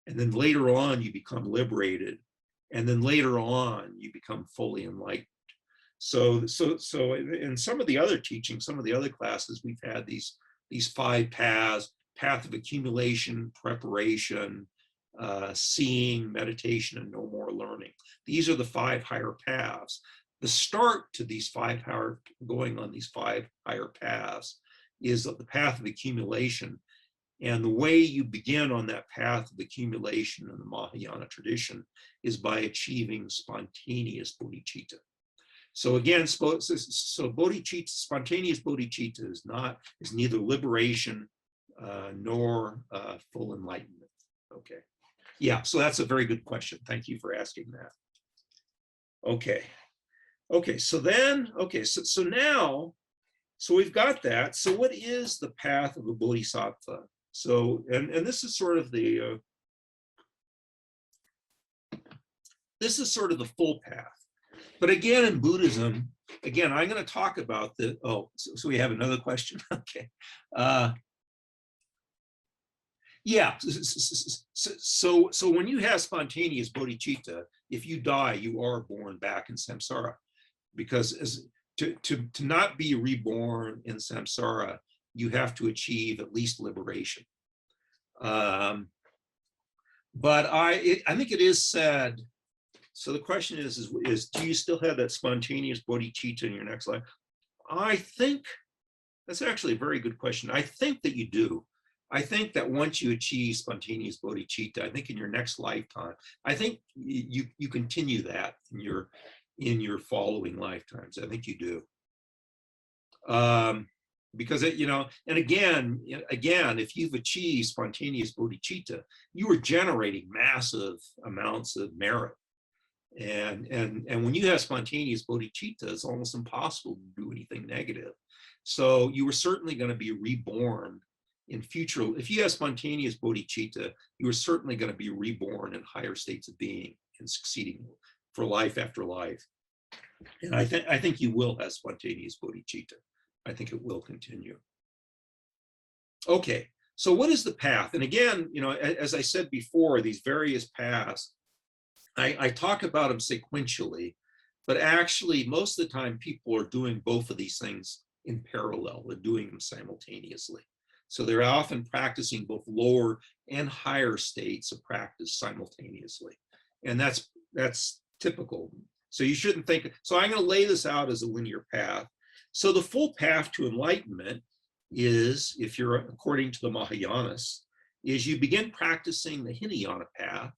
and then later on you become liberated, and then later on you become fully enlightened. So in some of the other teachings, some of the other classes, we've had these 5 paths: path of accumulation, preparation, seeing, meditation, and no more learning. These are the 5 higher paths. The start to these 5 going on these 5 higher paths is the path of accumulation. And the way you begin on that path of accumulation in the Mahayana tradition is by achieving spontaneous bodhicitta. So again, bodhicitta, spontaneous bodhicitta is neither liberation nor full enlightenment. Okay. Yeah, so that's a very good question. Thank you for asking that. Okay. Okay, so now, we've got that. So what is the path of a bodhisattva? So, and this is sort of the full path. But again, in Buddhism, I'm going to talk about so we have another question. Okay. Yeah, so when you have spontaneous bodhicitta, if you die, you are born back in samsara, because to not be reborn in samsara, you have to achieve at least liberation. But I think it is said. So the question is do you still have that spontaneous bodhicitta in your next life? I think that's actually a very good question. I think that you do. I think that once you achieve spontaneous bodhicitta, I think in your next lifetime, I think you continue that in your following lifetimes. I think you do. Because and again, if you've achieved spontaneous bodhicitta, you are generating massive amounts of merit. And when you have spontaneous bodhicitta, it's almost impossible to do anything negative. So you are certainly going to be reborn in future. If you have spontaneous bodhicitta, you are certainly going to be reborn in higher states of being and succeeding for life after life. And I think you will have spontaneous bodhicitta. I think it will continue. Okay, so what is the path? And again, as I said before, these various paths, I talk about them sequentially, but actually most of the time people are doing both of these things in parallel. They're doing them simultaneously. So they're often practicing both lower and higher states of practice simultaneously. And that's typical. So you shouldn't think, so I'm going to lay this out as a linear path. So the full path to enlightenment is, if you're according to the Mahayanas, is you begin practicing the Hinayana path,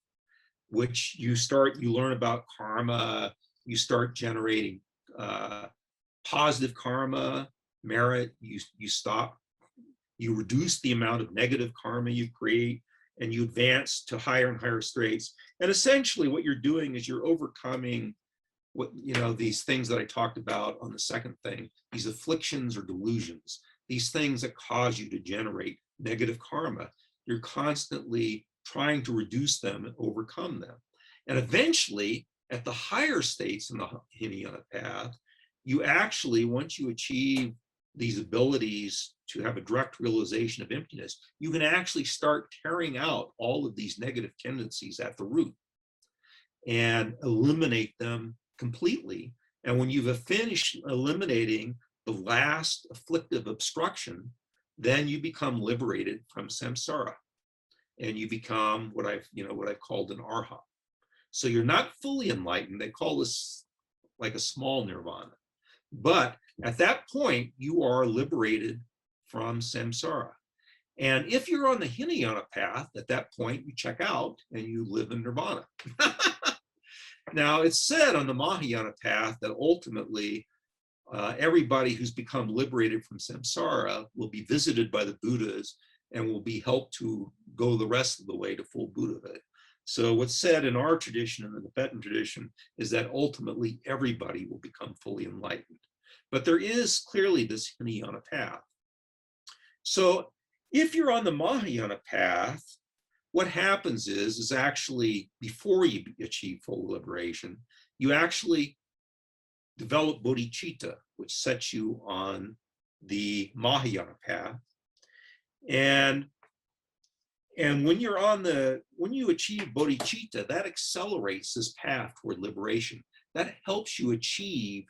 which you learn about karma, you start generating positive karma, merit, you reduce the amount of negative karma you create, and you advance to higher and higher states. And essentially what you're doing is you're overcoming these things that I talked about on the second thing, these afflictions or delusions, these things that cause you to generate negative karma. You're constantly trying to reduce them and overcome them. And eventually, at the higher states in the Hinayana path, you actually, once you achieve these abilities to have a direct realization of emptiness, you can actually start tearing out all of these negative tendencies at the root and eliminate them completely. And when you've finished eliminating the last afflictive obstruction, then you become liberated from samsara, and you become what I've called an arhat. So you're not fully enlightened. They call this like a small nirvana. But at that point, you are liberated from samsara. And if you're on the Hinayana path, at that point, you check out and you live in nirvana. Now, it's said on the Mahayana path that ultimately everybody who's become liberated from samsara will be visited by the Buddhas and will be helped to go the rest of the way to full Buddhahood. So what's said in our tradition, in the Tibetan tradition, is that ultimately everybody will become fully enlightened. But there is clearly this Hinayana path. So if you're on the Mahayana path, what happens is actually before you achieve full liberation, you actually develop bodhichitta, which sets you on the Mahayana path. And when you achieve bodhicitta, that accelerates this path toward liberation. That helps you achieve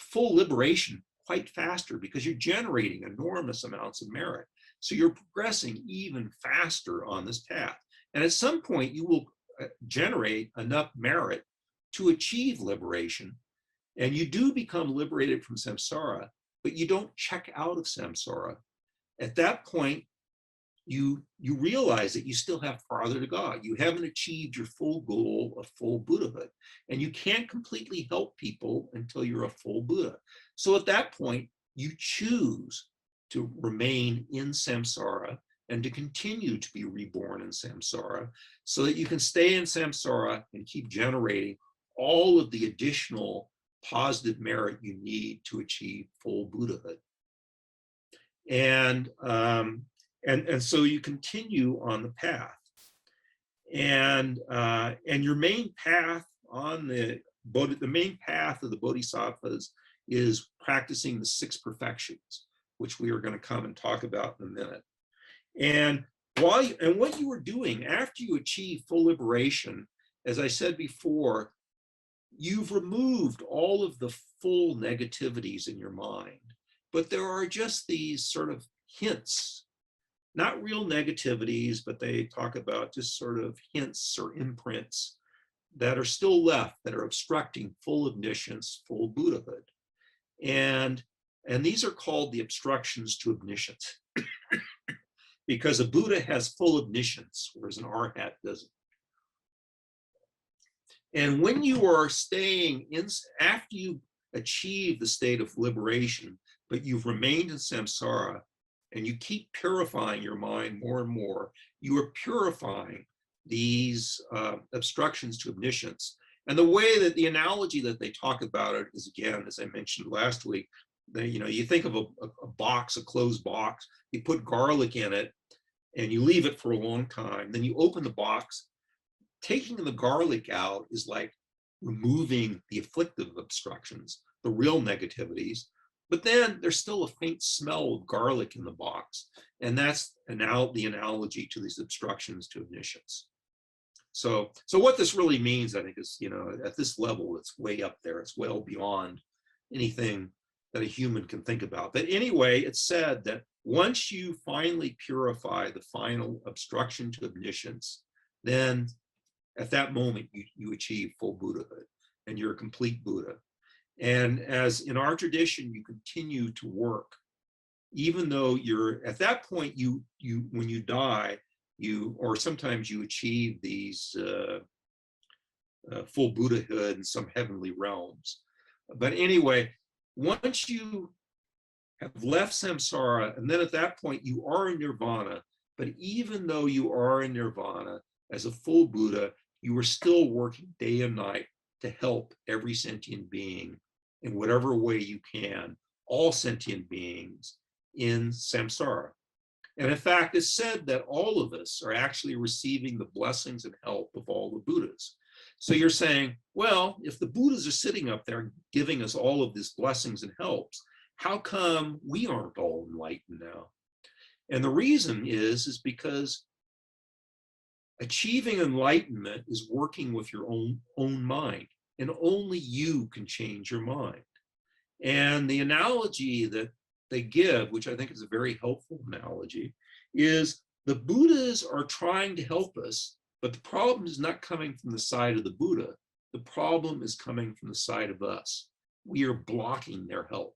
full liberation quite faster because you're generating enormous amounts of merit. So you're progressing even faster on this path. And at some point, you will generate enough merit to achieve liberation. And you do become liberated from samsara, but you don't check out of samsara. At that point, you realize that you still have farther to go. You haven't achieved your full goal of full Buddhahood, and you can't completely help people until you're a full Buddha. So at that point, you choose to remain in samsara and to continue to be reborn in samsara so that you can stay in samsara and keep generating all of the additional positive merit you need to achieve full Buddhahood. And so you continue on the path, and your main path on the main path of the bodhisattvas is practicing the 6 perfections, which we are going to come and talk about in a minute. And what you are doing after you achieve full liberation, as I said before, you've removed all of the full negativities in your mind, but there are just these sort of hints. Not real negativities, but they talk about just sort of hints or imprints that are still left, that are obstructing full omniscience, full Buddhahood. And these are called the obstructions to omniscience because a Buddha has full omniscience, whereas an arhat doesn't. And when you are staying in, after you achieve the state of liberation, but you've remained in samsara, and you keep purifying your mind more and more, you are purifying these obstructions to omniscience. And the way that the analogy that they talk about it is, again, as I mentioned last week, you think of a box, a closed box, you put garlic in it and you leave it for a long time. Then you open the box. Taking the garlic out is like removing the afflictive obstructions, the real negativities. But then there's still a faint smell of garlic in the box. And that's the analogy to these obstructions to omniscience. So what this really means, I think, is, at this level, it's way up there. It's well beyond anything that a human can think about. But anyway, it's said that once you finally purify the final obstruction to omniscience, then at that moment, you achieve full Buddhahood and you're a complete Buddha. And as in our tradition, you continue to work, even though you're at that point, when you die, or sometimes you achieve these full Buddhahood in some heavenly realms. But anyway, once you have left samsara, and then at that point you are in nirvana, but even though you are in nirvana as a full Buddha, you are still working day and night to help every sentient being in whatever way you can, all sentient beings in samsara. And in fact, it's said that all of us are actually receiving the blessings and help of all the Buddhas. So you're saying, well, if the Buddhas are sitting up there giving us all of these blessings and helps, how come we aren't all enlightened now? And the reason is because achieving enlightenment is working with your own mind, and only you can change your mind. And the analogy that they give, which I think is a very helpful analogy, is the Buddhas are trying to help us, but the problem is not coming from the side of the Buddha. The problem is coming from the side of us. We are blocking their help.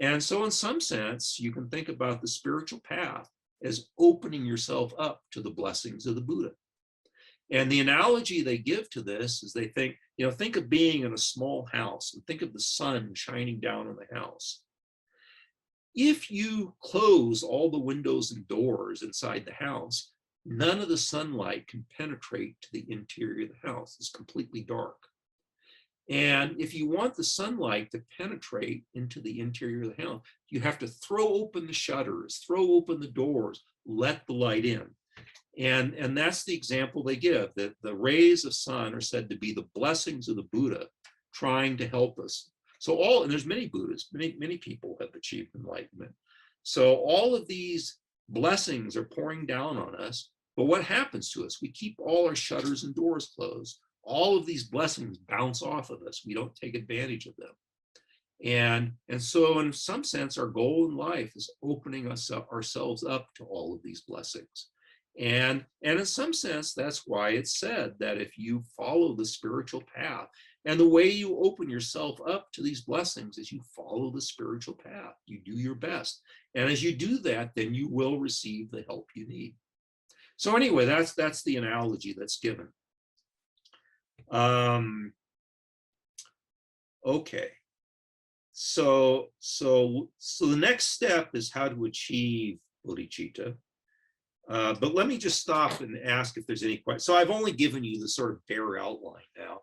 And so in some sense, you can think about the spiritual path as opening yourself up to the blessings of the Buddha. And the analogy they give to this is they think, think of being in a small house and think of the sun shining down on the house. If you close all the windows and doors inside the house, none of the sunlight can penetrate to the interior of the house. It's completely dark. And if you want the sunlight to penetrate into the interior of the house, you have to throw open the shutters, throw open the doors, let the light in. And that's the example they give, that the rays of sun are said to be the blessings of the Buddha trying to help us. So and there's many Buddhists, many people have achieved enlightenment. So all of these blessings are pouring down on us, but what happens to us? We keep all our shutters and doors closed. All of these blessings bounce off of us. We don't take advantage of them. And so in some sense, our goal in life is opening ourselves up to all of these blessings. And in some sense, that's why it's said that if you follow the spiritual path, and the way you open yourself up to these blessings is you follow the spiritual path. You do your best. And as you do that, then you will receive the help you need. So anyway, that's the analogy that's given. Okay. So the next step is how to achieve bodhicitta. But let me just stop and ask if there's any questions. So I've only given you the sort of bare outline now,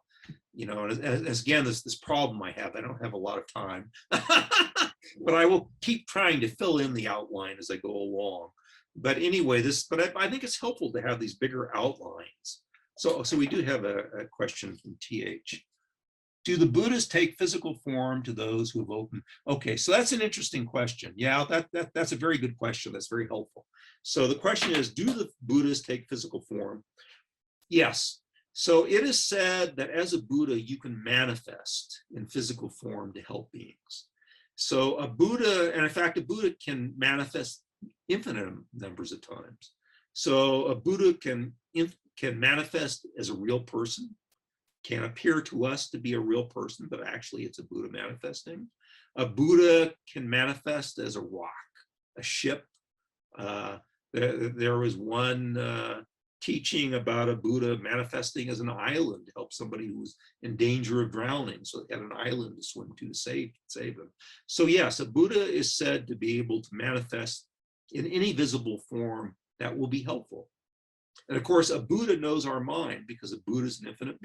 and as again, this problem I have, I don't have a lot of time, but I will keep trying to fill in the outline as I go along. But anyway, I think it's helpful to have these bigger outlines. So we do have a question from TH. Do the Buddhas take physical form to those who have opened? Okay, so that's an interesting question. Yeah, that's a very good question. That's very helpful. So the question is, do the Buddhas take physical form? Yes. So it is said that as a Buddha, you can manifest in physical form to help beings. So a Buddha, and in fact, a Buddha can manifest infinite numbers of times. So a Buddha can manifest as a real person, can appear to us to be a real person, but actually it's a Buddha manifesting. A Buddha can manifest as a rock, a ship. There was one teaching about a Buddha manifesting as an island to help somebody who was in danger of drowning. So they had an island to swim to save them. So yes, a Buddha is said to be able to manifest in any visible form that will be helpful. And of course, a Buddha knows our mind because a Buddha is an infinite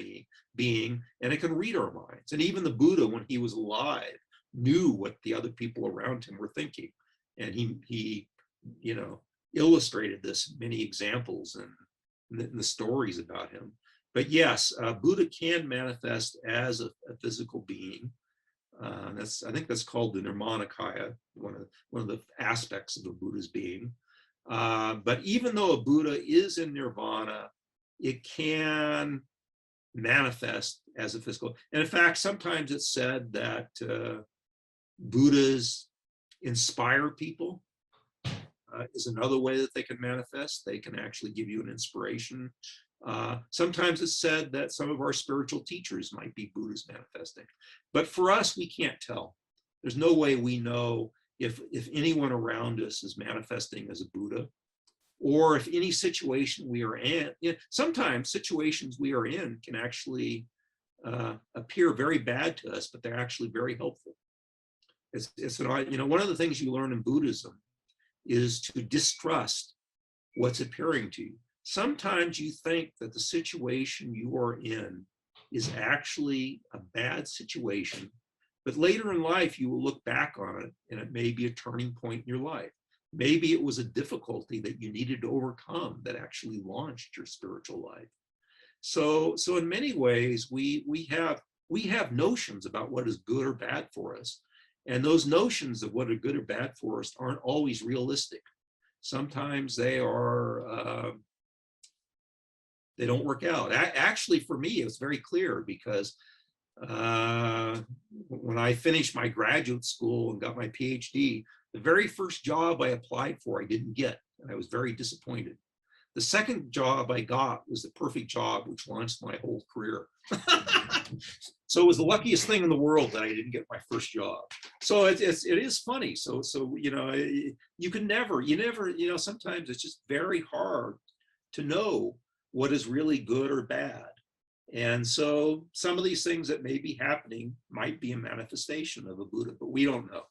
being, and it can read our minds. And even the Buddha, when he was alive, knew what the other people around him were thinking. And he illustrated this in many examples and the stories about him. But yes, Buddha can manifest as a physical being. I think that's called the Nirmanakaya, one of the aspects of a Buddha's being. But even though a Buddha is in nirvana, it can manifest as a physical. And in fact, sometimes it's said that Buddhas inspire people. Is another way that they can manifest. They can actually give you an inspiration. Sometimes it's said that some of our spiritual teachers might be Buddhas manifesting. But for us, we can't tell. There's no way we know if anyone around us is manifesting as a Buddha, or if any situation we are in. Sometimes situations we are in can actually appear very bad to us, but they're actually very helpful. One of the things you learn in Buddhism is to distrust what's appearing to you. Sometimes you think that the situation you are in is actually a bad situation, but later in life, you will look back on it and it may be a turning point in your life. Maybe it was a difficulty that you needed to overcome that actually launched your spiritual life. So in many ways, we have notions about what is good or bad for us. And those notions of what are good or bad for us aren't always realistic. Sometimes they don't work out. Actually, for me, it was very clear because when I finished my graduate school and got my PhD, the very first job I applied for, I didn't get, and I was very disappointed. The second job I got was the perfect job, which launched my whole career. So it was the luckiest thing in the world that I didn't get my first job. So it is funny. So you never, sometimes it's just very hard to know what is really good or bad. And so some of these things that may be happening might be a manifestation of a Buddha, but we don't know.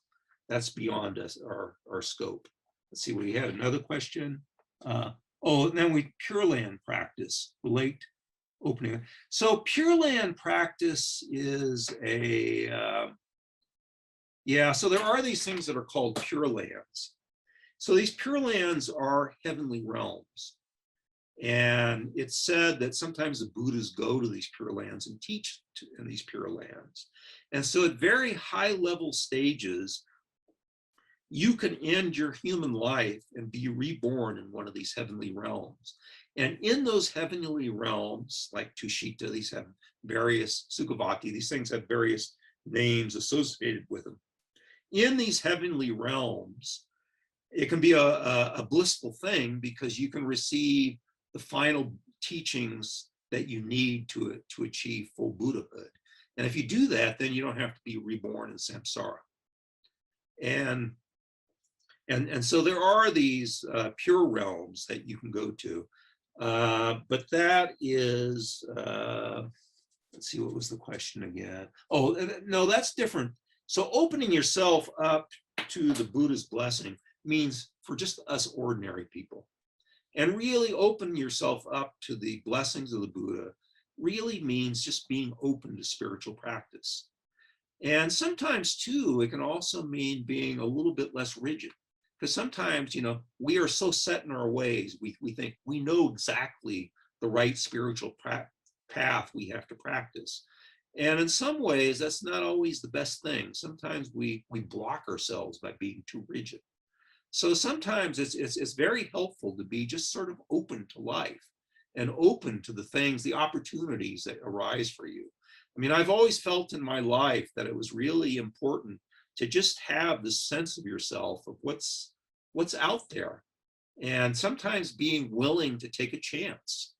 That's beyond us, our scope. Let's see, we had another question. And then Pure Land practice, relate opening. So Pure Land practice is so there are these things that are called Pure Lands. So these Pure Lands are heavenly realms. And it's said that sometimes the Buddhas go to these Pure Lands and teach in these Pure Lands. And so at very high level stages, you can end your human life and be reborn in one of these heavenly realms. And in those heavenly realms, like Tushita, these have various, Sukhavati, these things have various names associated with them. In these heavenly realms, it can be a blissful thing because you can receive the final teachings that you need to achieve full Buddhahood. And if you do that, then you don't have to be reborn in samsara. And so there are these pure realms that you can go to. But that is, let's see, what was the question again? Oh, no, that's different. So opening yourself up to the Buddha's blessing means for just us ordinary people. And really opening yourself up to the blessings of the Buddha really means just being open to spiritual practice. And sometimes too, it can also mean being a little bit less rigid. Because sometimes, we are so set in our ways, we think we know exactly the right spiritual path we have to practice. And in some ways, that's not always the best thing. Sometimes we block ourselves by being too rigid. So sometimes it's very helpful to be just sort of open to life and open to the things, the opportunities that arise for you. I mean, I've always felt in my life that it was really important to just have the sense of yourself of what's out there. And sometimes being willing to take a chance,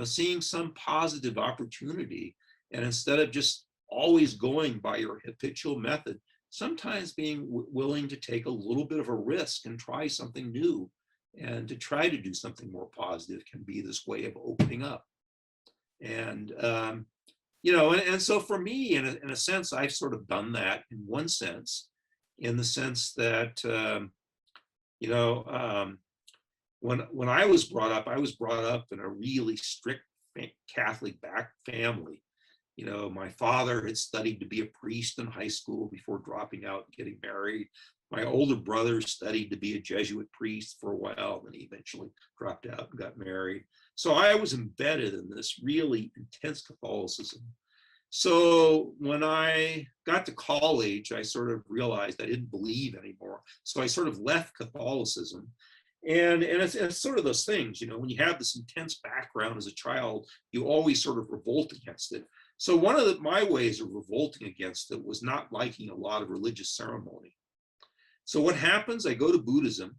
seeing some positive opportunity. And instead of just always going by your habitual method, sometimes being willing to take a little bit of a risk and try something new and to try to do something more positive can be this way of opening up. And, and so for me, in a sense, I've sort of done that in one sense, in the sense that, when I was brought up in a really strict Catholic family. My father had studied to be a priest in high school before dropping out and getting married. My older brother studied to be a Jesuit priest for a while, then he eventually dropped out and got married. So I was embedded in this really intense Catholicism. So when I got to college, I sort of realized I didn't believe anymore. So I sort of left Catholicism. And it's sort of those things, when you have this intense background as a child, you always sort of revolt against it. So one of my ways of revolting against it was not liking a lot of religious ceremony. So what happens, I go to Buddhism.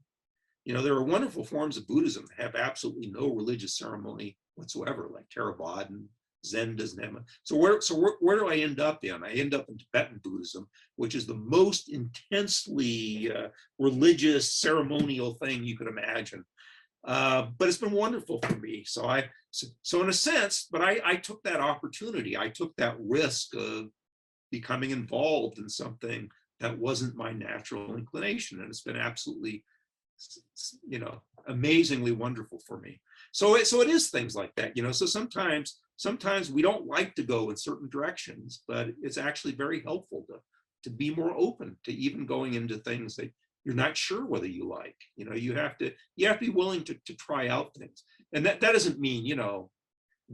There are wonderful forms of Buddhism that have absolutely no religious ceremony whatsoever, like Theravada, Zen doesn't have it. So where do I end up in? I end up in Tibetan Buddhism, which is the most intensely religious ceremonial thing you could imagine. But it's been wonderful for me. So in a sense, but I took that opportunity. I took that risk of becoming involved in something that wasn't my natural inclination. And it's been absolutely, amazingly wonderful for me. So it is things like that, so sometimes we don't like to go in certain directions, but it's actually very helpful to be more open to even going into things that you're not sure whether you like. You have to be willing to try out things. And that doesn't mean,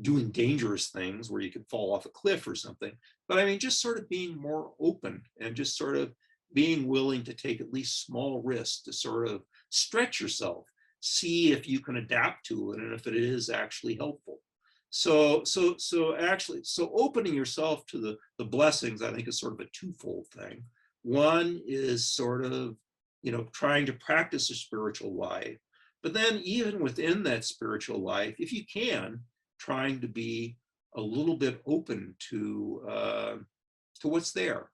doing dangerous things where you could fall off a cliff or something. But I mean, just sort of being more open and just sort of being willing to take at least small risks to sort of stretch yourself, see if you can adapt to it and if it is actually helpful. So opening yourself to the blessings, I think, is sort of a twofold thing. One is sort of, trying to practice a spiritual life, but then even within that spiritual life, if you can, trying to be a little bit open to what's there.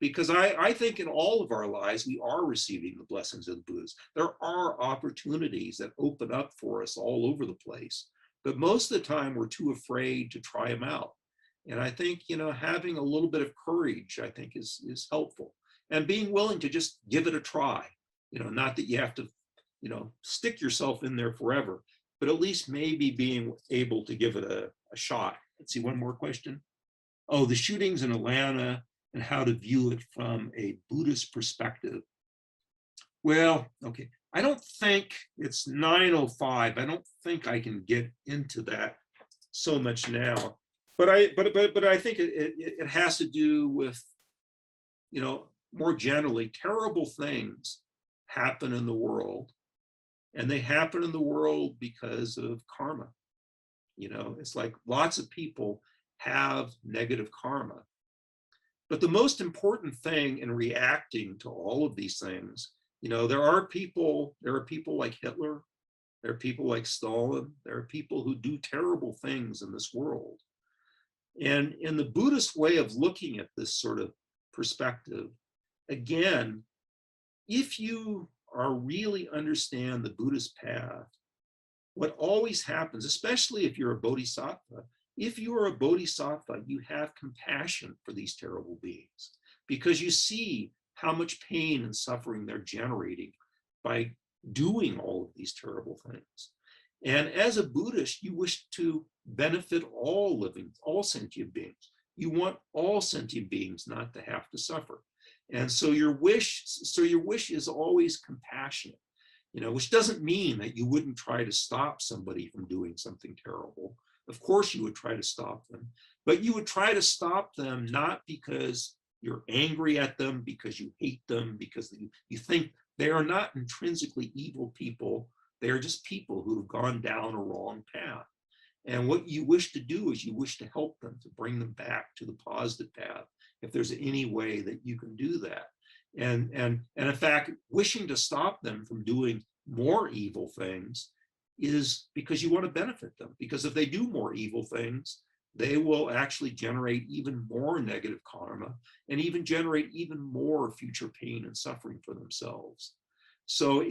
Because I think in all of our lives, we are receiving the blessings of the Buddhas. There are opportunities that open up for us all over the place. But most of the time, we're too afraid to try them out. And I think, having a little bit of courage, I think, is helpful. And being willing to just give it a try. Not that you have to, stick yourself in there forever, but at least maybe being able to give it a shot. Let's see, one more question. Oh, the shootings in Atlanta and how to view it from a Buddhist perspective. Well, okay. I don't think it's 9:05. I don't think I can get into that so much now. But I think it has to do with, more generally, terrible things happen in the world. And they happen in the world because of karma. It's like lots of people have negative karma. But the most important thing in reacting to all of these things, there are people like Hitler, there are people like Stalin, there are people who do terrible things in this world. And in the Buddhist way of looking at this sort of perspective, again, if you really understand the Buddhist path, what always happens, especially if you're a bodhisattva, if you are a bodhisattva, you have compassion for these terrible beings because you see how much pain and suffering they're generating by doing all of these terrible things. And as a Buddhist, you wish to benefit all sentient beings. You want all sentient beings not to have to suffer. And so your wish is always compassionate, which doesn't mean that you wouldn't try to stop somebody from doing something terrible. Of course you would try to stop them, but you would try to stop them not because you're angry at them, because you hate them, because you think they are not intrinsically evil people. They are just people who have gone down a wrong path. And what you wish to do is you wish to help them, to bring them back to the positive path, if there's any way that you can do that. And in fact, wishing to stop them from doing more evil things is because you want to benefit them. Because if they do more evil things, they will actually generate even more negative karma and even generate even more future pain and suffering for themselves. So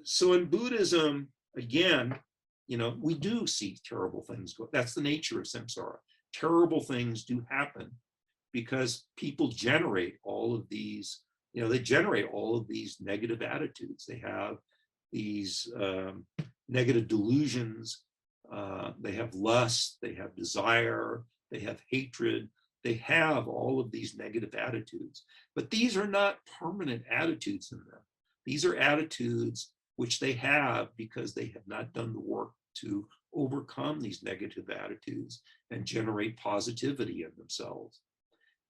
so in Buddhism, again, we do see terrible things go. That's the nature of samsara. Terrible things do happen because people generate all of these, they generate all of these negative attitudes. They have these negative delusions. They have lust, they have desire, they have hatred. They have all of these negative attitudes. But these are not permanent attitudes in them. These are attitudes which they have because they have not done the work to overcome these negative attitudes and generate positivity in themselves.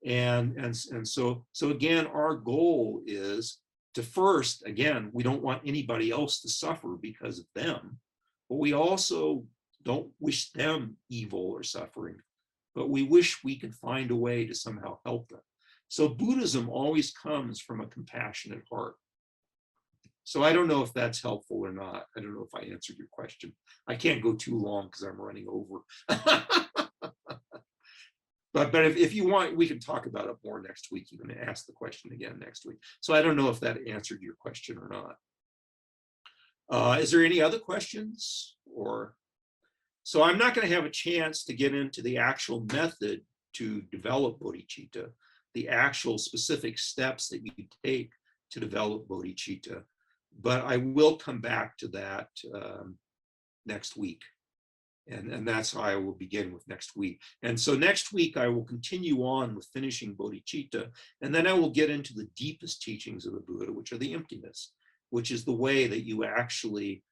And so again, our goal is to first, again, we don't want anybody else to suffer because of them, but we also don't wish them evil or suffering, but we wish we could find a way to somehow help them. So Buddhism always comes from a compassionate heart. So I don't know if that's helpful or not. I don't know if I answered your question. I can't go too long because I'm running over. But if you want, we can talk about it more next week. You can ask the question again next week. So I don't know if that answered your question or not. Is there any other questions? So I'm not going to have a chance to get into the actual method to develop bodhicitta, the actual specific steps that you take to develop bodhicitta. But I will come back to that next week. And that's how I will begin with next week. And so next week, I will continue on with finishing bodhicitta. And then I will get into the deepest teachings of the Buddha, which are the emptiness, which is the way that you actually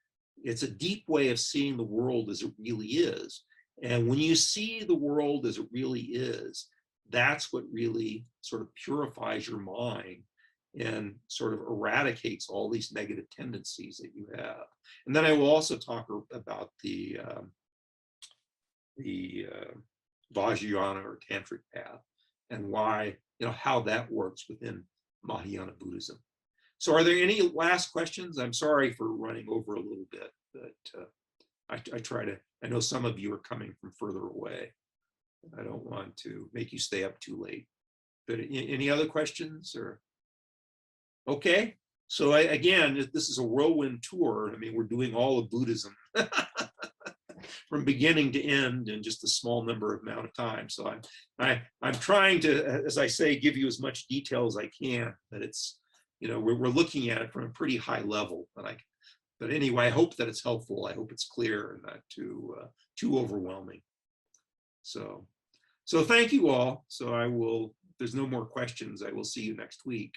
It's a deep way of seeing the world as it really is. And when you see the world as it really is, that's what really sort of purifies your mind and sort of eradicates all these negative tendencies that you have. And then I will also talk about the Vajrayana or Tantric path and why, how that works within Mahayana Buddhism. So are there any last questions? I'm sorry for running over a little bit, but I know some of you are coming from further away. I don't want to make you stay up too late. But any other questions or? Okay, so again, this is a whirlwind tour. I mean, we're doing all of Buddhism from beginning to end in just a small amount of time. So I'm trying to, as I say, give you as much detail as I can, but it's, we're looking at it from a pretty high level. But anyway, I hope that it's helpful. I hope it's clear and not too overwhelming. So thank you all. So if there's no more questions, I will see you next week.